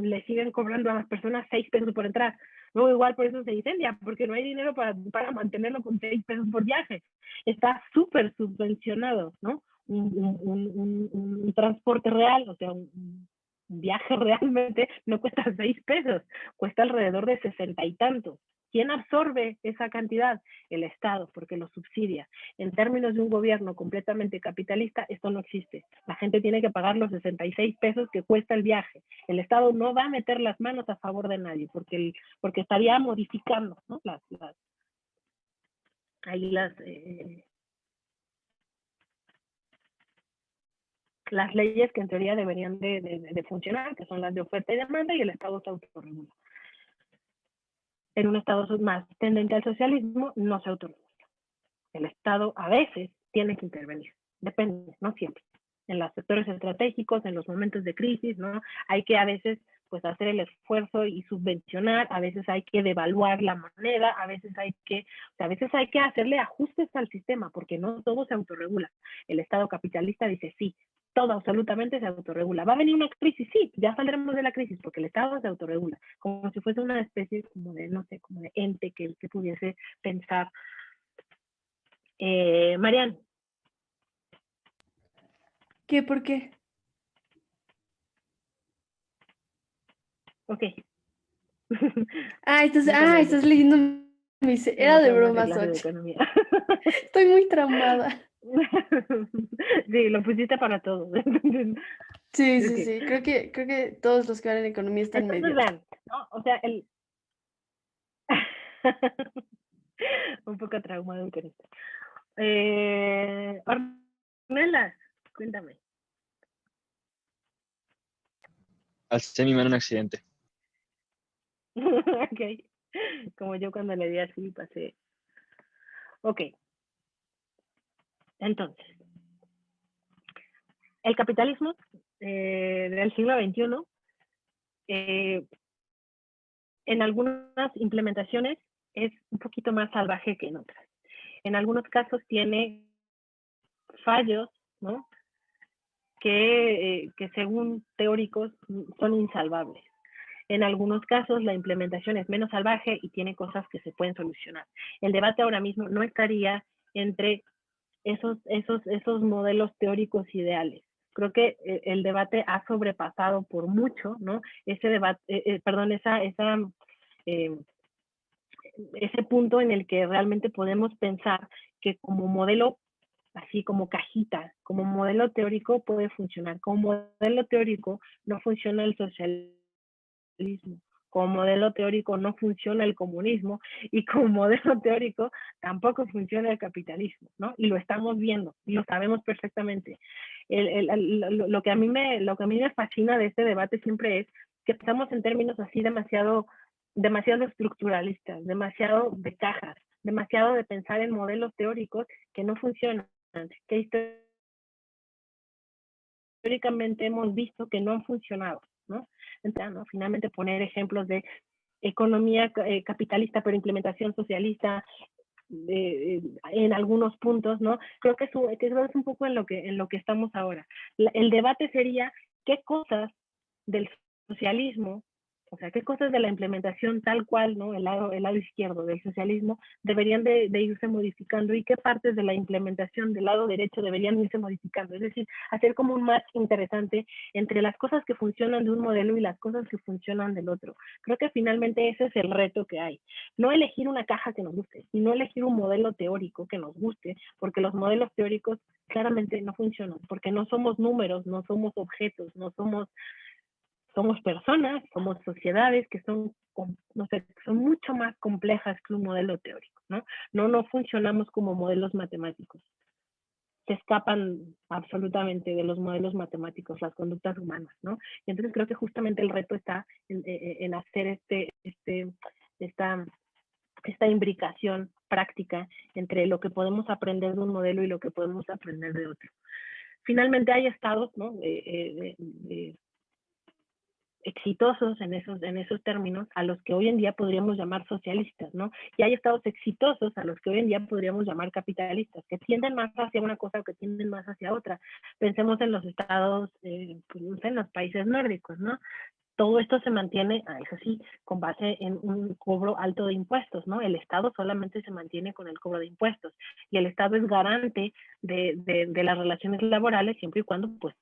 le siguen cobrando a las personas 6 pesos por entrar. Luego igual por eso se incendia, porque no hay dinero para mantenerlo con 6 pesos por viaje. Está súper subvencionado, ¿no? Un transporte real, o sea, un viaje realmente no cuesta 6 pesos, cuesta alrededor de 60 y tantos. ¿Quién absorbe esa cantidad? El Estado, porque lo subsidia. En términos de un gobierno completamente capitalista, esto no existe. La gente tiene que pagar los 66 pesos que cuesta el viaje. El Estado no va a meter las manos a favor de nadie, porque estaría modificando, ¿no? Las leyes que en teoría deberían de funcionar, que son las de oferta y demanda, y el Estado se autorregula. En un Estado más tendente al socialismo, no se autorregula. El Estado a veces tiene que intervenir, depende, no siempre. En los sectores estratégicos, en los momentos de crisis, ¿no? Hay que a veces pues hacer el esfuerzo y subvencionar, a veces hay que devaluar la moneda, a veces hay que hacerle ajustes al sistema, porque no todo se autorregula. El Estado capitalista dice sí, todo absolutamente se autorregula. ¿Va a venir una crisis? Sí, ya saldremos de la crisis, porque el Estado se autorregula, como si fuese una especie como de, no sé, como de ente que pudiese pensar. Marian. ¿Qué? ¿Por qué? Ok. Estás leyendo Era de broma, de Soch. economía. Estoy muy traumada. Sí, lo pusiste para todo. Sí, Okay. sí. Creo que todos los que van en economía están Entonces, medio. vean, ¿no? O sea, un poco traumado con esto. Ornelas, cuéntame. Alcé mi mano en un accidente. Ok. Como yo cuando le di así pasé. Ok. Entonces, el capitalismo del siglo XXI, en algunas implementaciones es un poquito más salvaje que en otras. En algunos casos tiene fallos, ¿no? que según teóricos son insalvables. En algunos casos la implementación es menos salvaje y tiene cosas que se pueden solucionar. El debate ahora mismo no estaría entre esos modelos teóricos ideales, Creo que el debate ha sobrepasado por mucho, ¿no? Ese debate, perdón, ese punto en el que realmente podemos pensar que como modelo, así como cajita, como modelo teórico puede funcionar. Como modelo teórico no funciona el socialismo. Como modelo teórico no funciona el comunismo y como modelo teórico tampoco funciona el capitalismo, ¿no? Y lo estamos viendo, y lo sabemos perfectamente. Lo que a mí me fascina de este debate siempre es que estamos en términos así demasiado estructuralistas, demasiado de cajas, demasiado de pensar en modelos teóricos que no funcionan, que históricamente hemos visto que no han funcionado, ¿no? Entonces, ¿no? Finalmente poner ejemplos de economía capitalista pero implementación socialista en algunos puntos, ¿no? Creo que eso es un poco en lo que estamos ahora. El debate sería qué cosas del socialismo, o sea, qué cosas de la implementación tal cual, ¿no? El lado izquierdo del socialismo deberían de irse modificando y qué partes de la implementación del lado derecho deberían irse modificando. Es decir, hacer como un match interesante entre las cosas que funcionan de un modelo y las cosas que funcionan del otro. Creo que finalmente ese es el reto que hay. No elegir una caja que nos guste, y no elegir un modelo teórico que nos guste, porque los modelos teóricos claramente no funcionan, porque no somos números, no somos objetos, no somos personas, somos sociedades que son, no sé, son mucho más complejas que un modelo teórico, ¿no? No funcionamos como modelos matemáticos. Se escapan absolutamente de los modelos matemáticos, las conductas humanas, ¿no? Y entonces creo que justamente el reto está en hacer esta imbricación práctica entre lo que podemos aprender de un modelo y lo que podemos aprender de otro. Finalmente hay estados, ¿no? Exitosos en esos términos a los que hoy en día podríamos llamar socialistas, ¿no? Y hay estados exitosos a los que hoy en día podríamos llamar capitalistas, que tienden más hacia una cosa o que tienden más hacia otra. Pensemos en los estados, pues, no sé, en los países nórdicos, ¿no? Todo esto se mantiene, eso sí, con base en un cobro alto de impuestos, ¿no? El Estado solamente se mantiene con el cobro de impuestos y el Estado es garante de las relaciones laborales siempre y cuando, pues,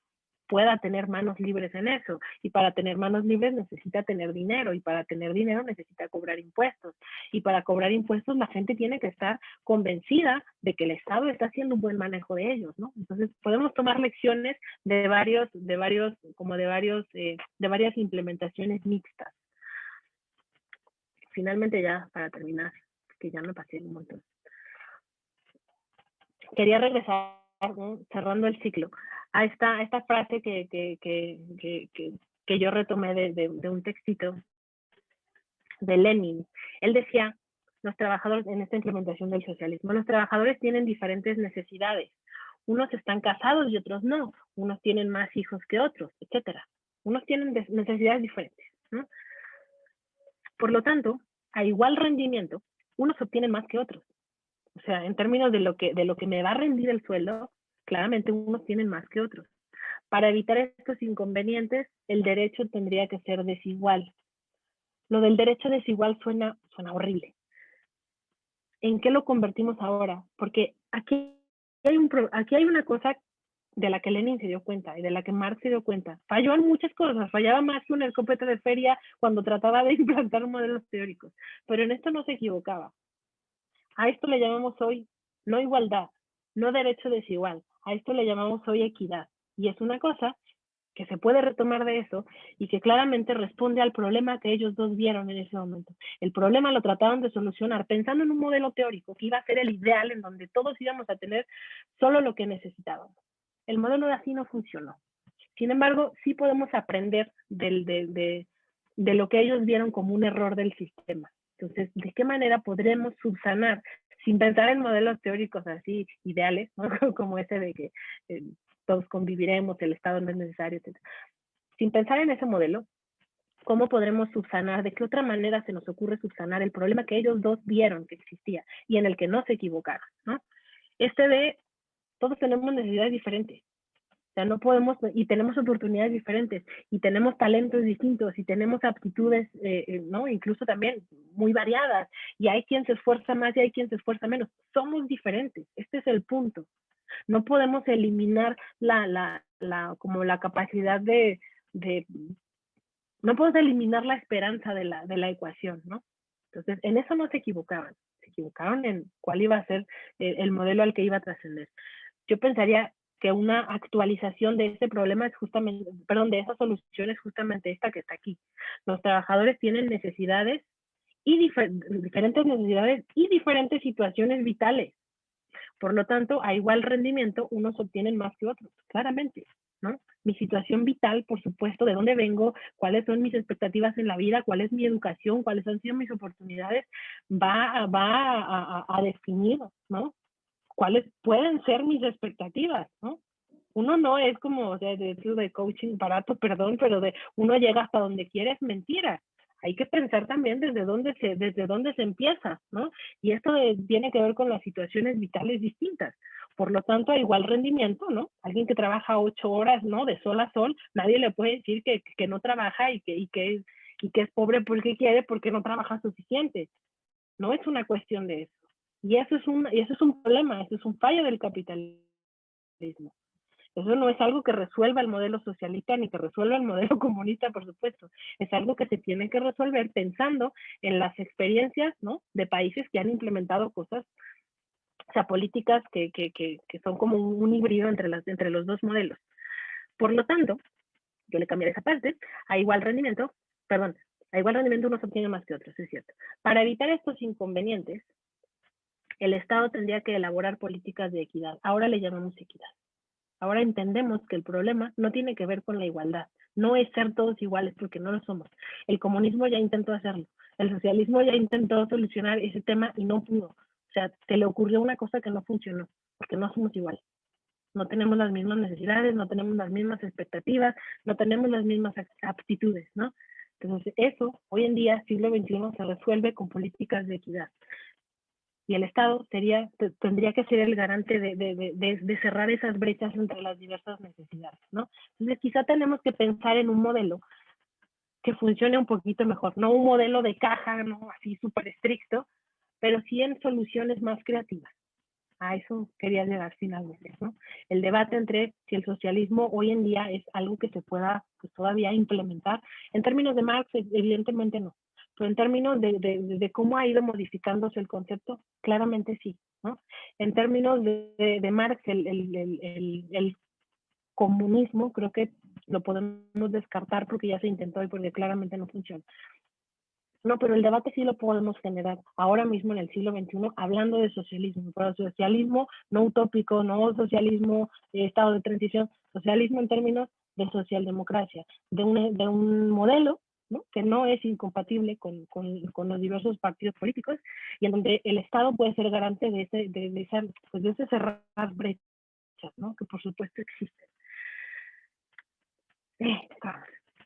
pueda tener manos libres en eso. Y para tener manos libres necesita tener dinero, y para tener dinero necesita cobrar impuestos. Y para cobrar impuestos la gente tiene que estar convencida de que el Estado está haciendo un buen manejo de ellos, ¿no? Entonces podemos tomar lecciones de varias implementaciones mixtas. Finalmente, ya para terminar, que ya me pasé un montón. Quería regresar, ¿no? Cerrando el ciclo, a esta frase que yo retomé de un textito de Lenin. Él decía, los trabajadores, en esta implementación del socialismo, los trabajadores tienen diferentes necesidades. Unos están casados y otros no. Unos tienen más hijos que otros, etcétera. Unos tienen necesidades diferentes, ¿no? Por lo tanto, a igual rendimiento, unos obtienen más que otros. O sea, en términos de lo que me va a rendir el sueldo, claramente unos tienen más que otros. Para evitar estos inconvenientes, el derecho tendría que ser desigual. Lo del derecho desigual suena horrible. ¿En qué lo convertimos ahora? Porque aquí hay una cosa de la que Lenin se dio cuenta y de la que Marx se dio cuenta. Falló en muchas cosas, fallaba más que una escopeta de feria cuando trataba de implantar modelos teóricos, pero en esto no se equivocaba. A esto le llamamos hoy no igualdad, no derecho desigual, a esto le llamamos hoy equidad. Y es una cosa que se puede retomar de eso y que claramente responde al problema que ellos dos vieron en ese momento. El problema lo trataron de solucionar pensando en un modelo teórico que iba a ser el ideal, en donde todos íbamos a tener solo lo que necesitábamos. El modelo de así no funcionó. Sin embargo, sí podemos aprender de lo que ellos vieron como un error del sistema. Entonces, ¿de qué manera podremos subsanar, sin pensar en modelos teóricos así ideales, ¿no? Como ese de que todos conviviremos, el Estado no es necesario, etc. Sin pensar en ese modelo, ¿cómo podremos subsanar? ¿De qué otra manera se nos ocurre subsanar el problema que ellos dos vieron que existía y en el que no se equivocaron, ¿no? Todos tenemos necesidades diferentes. O sea, no podemos, y tenemos oportunidades diferentes, y tenemos talentos distintos, y tenemos aptitudes, ¿no? Incluso también muy variadas, y hay quien se esfuerza más y hay quien se esfuerza menos. Somos diferentes, este es el punto. No podemos eliminar la como la capacidad de no podemos eliminar la esperanza de la ecuación, ¿no? Entonces, en eso no se equivocaban en cuál iba a ser el modelo al que iba a trascender. Yo pensaría que una actualización de ese problema es justamente, perdón, de esa solución es justamente esta que está aquí. Los trabajadores tienen necesidades y diferentes necesidades y diferentes situaciones vitales. Por lo tanto, a igual rendimiento, unos obtienen más que otros, claramente, ¿no? Mi situación vital, por supuesto, de dónde vengo, cuáles son mis expectativas en la vida, cuál es mi educación, cuáles han sido mis oportunidades, va a definir, ¿no? Cuáles pueden ser mis expectativas, ¿no? Uno no es como, o sea, de coaching barato, perdón, pero de uno llega hasta donde quiere, es mentira. Hay que pensar también desde dónde se empieza, ¿no? Y esto tiene que ver con las situaciones vitales distintas. Por lo tanto, a igual rendimiento, ¿no? Alguien que trabaja 8 horas, ¿no? De sol a sol, nadie le puede decir que no trabaja y que es pobre porque quiere, porque no trabaja suficiente. No es una cuestión de eso. Y eso es un problema, eso es un fallo del capitalismo. Eso no es algo que resuelva el modelo socialista ni que resuelva el modelo comunista, por supuesto. Es algo que se tiene que resolver pensando en las experiencias, ¿no? De países que han implementado cosas, o sea, políticas que son como un híbrido entre los dos modelos. Por lo tanto, yo le cambiaré esa parte, a igual rendimiento unos obtiene más que otros, es cierto. Para evitar estos inconvenientes, el Estado tendría que elaborar políticas de equidad. Ahora le llamamos equidad. Ahora entendemos que el problema no tiene que ver con la igualdad. No es ser todos iguales porque no lo somos. El comunismo ya intentó hacerlo. El socialismo ya intentó solucionar ese tema y no pudo. O sea, se le ocurrió una cosa que no funcionó, porque no somos iguales. No tenemos las mismas necesidades, no tenemos las mismas expectativas, no tenemos las mismas aptitudes, ¿no? Entonces, eso, hoy en día, siglo XXI, se resuelve con políticas de equidad. Y el Estado tendría que ser el garante de cerrar esas brechas entre las diversas necesidades, ¿no? Entonces, quizá tenemos que pensar en un modelo que funcione un poquito mejor, no un modelo de caja, no así súper estricto, pero sí en soluciones más creativas. A eso quería llegar finalmente, ¿no? El debate entre si el socialismo hoy en día es algo que se pueda pues, todavía implementar. En términos de Marx, evidentemente no. Pero en términos de cómo ha ido modificándose el concepto, claramente sí, ¿no? En términos de Marx, el comunismo, creo que lo podemos descartar porque ya se intentó y porque claramente no funciona. No, pero el debate sí lo podemos generar ahora mismo en el siglo XXI hablando de socialismo, pero socialismo no utópico, no socialismo estado de transición, socialismo en términos de socialdemocracia, de un modelo, ¿no? Que no es incompatible con los diversos partidos políticos y en donde el Estado puede ser garante de ese cerrar brechas, ¿no? Que por supuesto existen.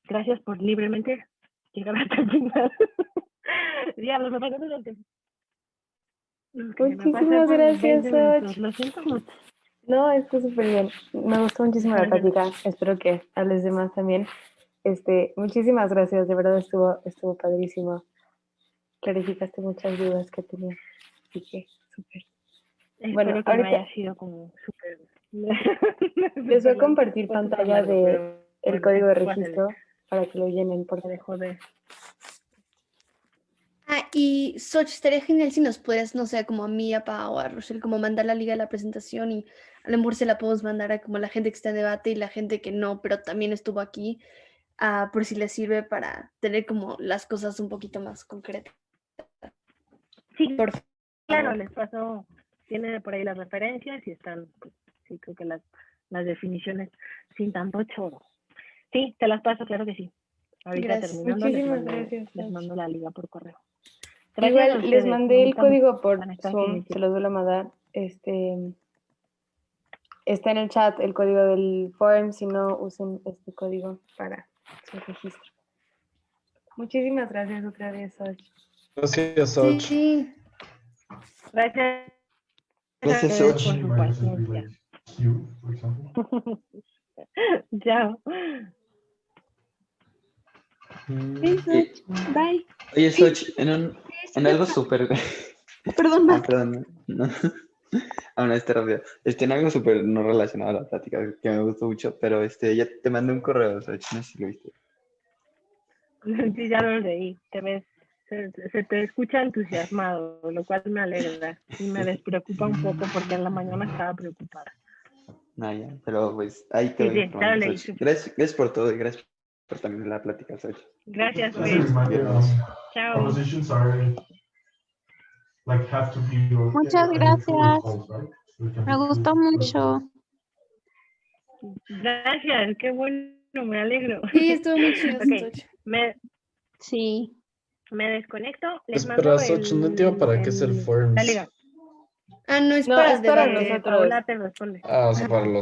Gracias por libremente llegar hasta el final. Diablos, me pasó todo el tiempo. Muchísimas gracias, Soch. Lo siento mucho. No, está súper bien. Me gustó muchísimo la plática. Espero que a los demás también. Muchísimas gracias. De verdad estuvo padrísimo. Clarificaste muchas dudas que tenía. Así que súper. Bueno, que ahorita no haya sido como súper. Les voy a compartir pantalla de el código de registro para que lo llenen, por favor. Y Soch, estaría genial si nos puedes, no sé, como a mí, a Pau o a Rochelle, como mandar la liga de la presentación y a lo mejor se la podemos mandar a como la gente que está en debate y la gente que no, pero también estuvo aquí, por si les sirve para tener como las cosas un poquito más concretas. Sí, por favor. Claro, les paso, tiene por ahí las referencias y están, pues, sí, creo que las definiciones sin tanto choro. Sí, te las paso, claro que sí. Ahorita terminando, les mando la liga por correo. Gracias. Igual les mandé el código por Zoom, se los vuelvo a mandar. Está en el chat el código del forum, si no usen este código para su registro. Muchísimas gracias otra vez, Soch. Gracias, Soch. Sí. Gracias. Gracias, Soch. Chao. Bye. Oye, Soch, en algo súper... Perdón, perdón. No. Ahora rápido. En algo súper no relacionado a la plática, que me gustó mucho, pero ya te mandé un correo, o sea, no sé si lo viste. Sí, ya lo leí. Se te escucha entusiasmado, lo cual me alegra y me despreocupa un poco porque en la mañana estaba preocupada. No, ya, pero pues ahí te Sí, voy sí, ya lo leí. informando. Gracias por todo y gracias por también la plática, Xochitl. Gracias, Just a Luis. reminder, Chao. propositions are have to be Muchas every true or gracias. false, right? So it can Me be gustó true or mucho. Gracias, qué bueno, me alegro. Sí, estuvo muy chido. Ok, Xochitl. Sí. me desconecto. Les Espera, mando Xochitl, no entiendo para qué es el la Forms. liga. Ah, no, es No, para es para debate. nosotros. Paola te responde. Ah, o sea, para los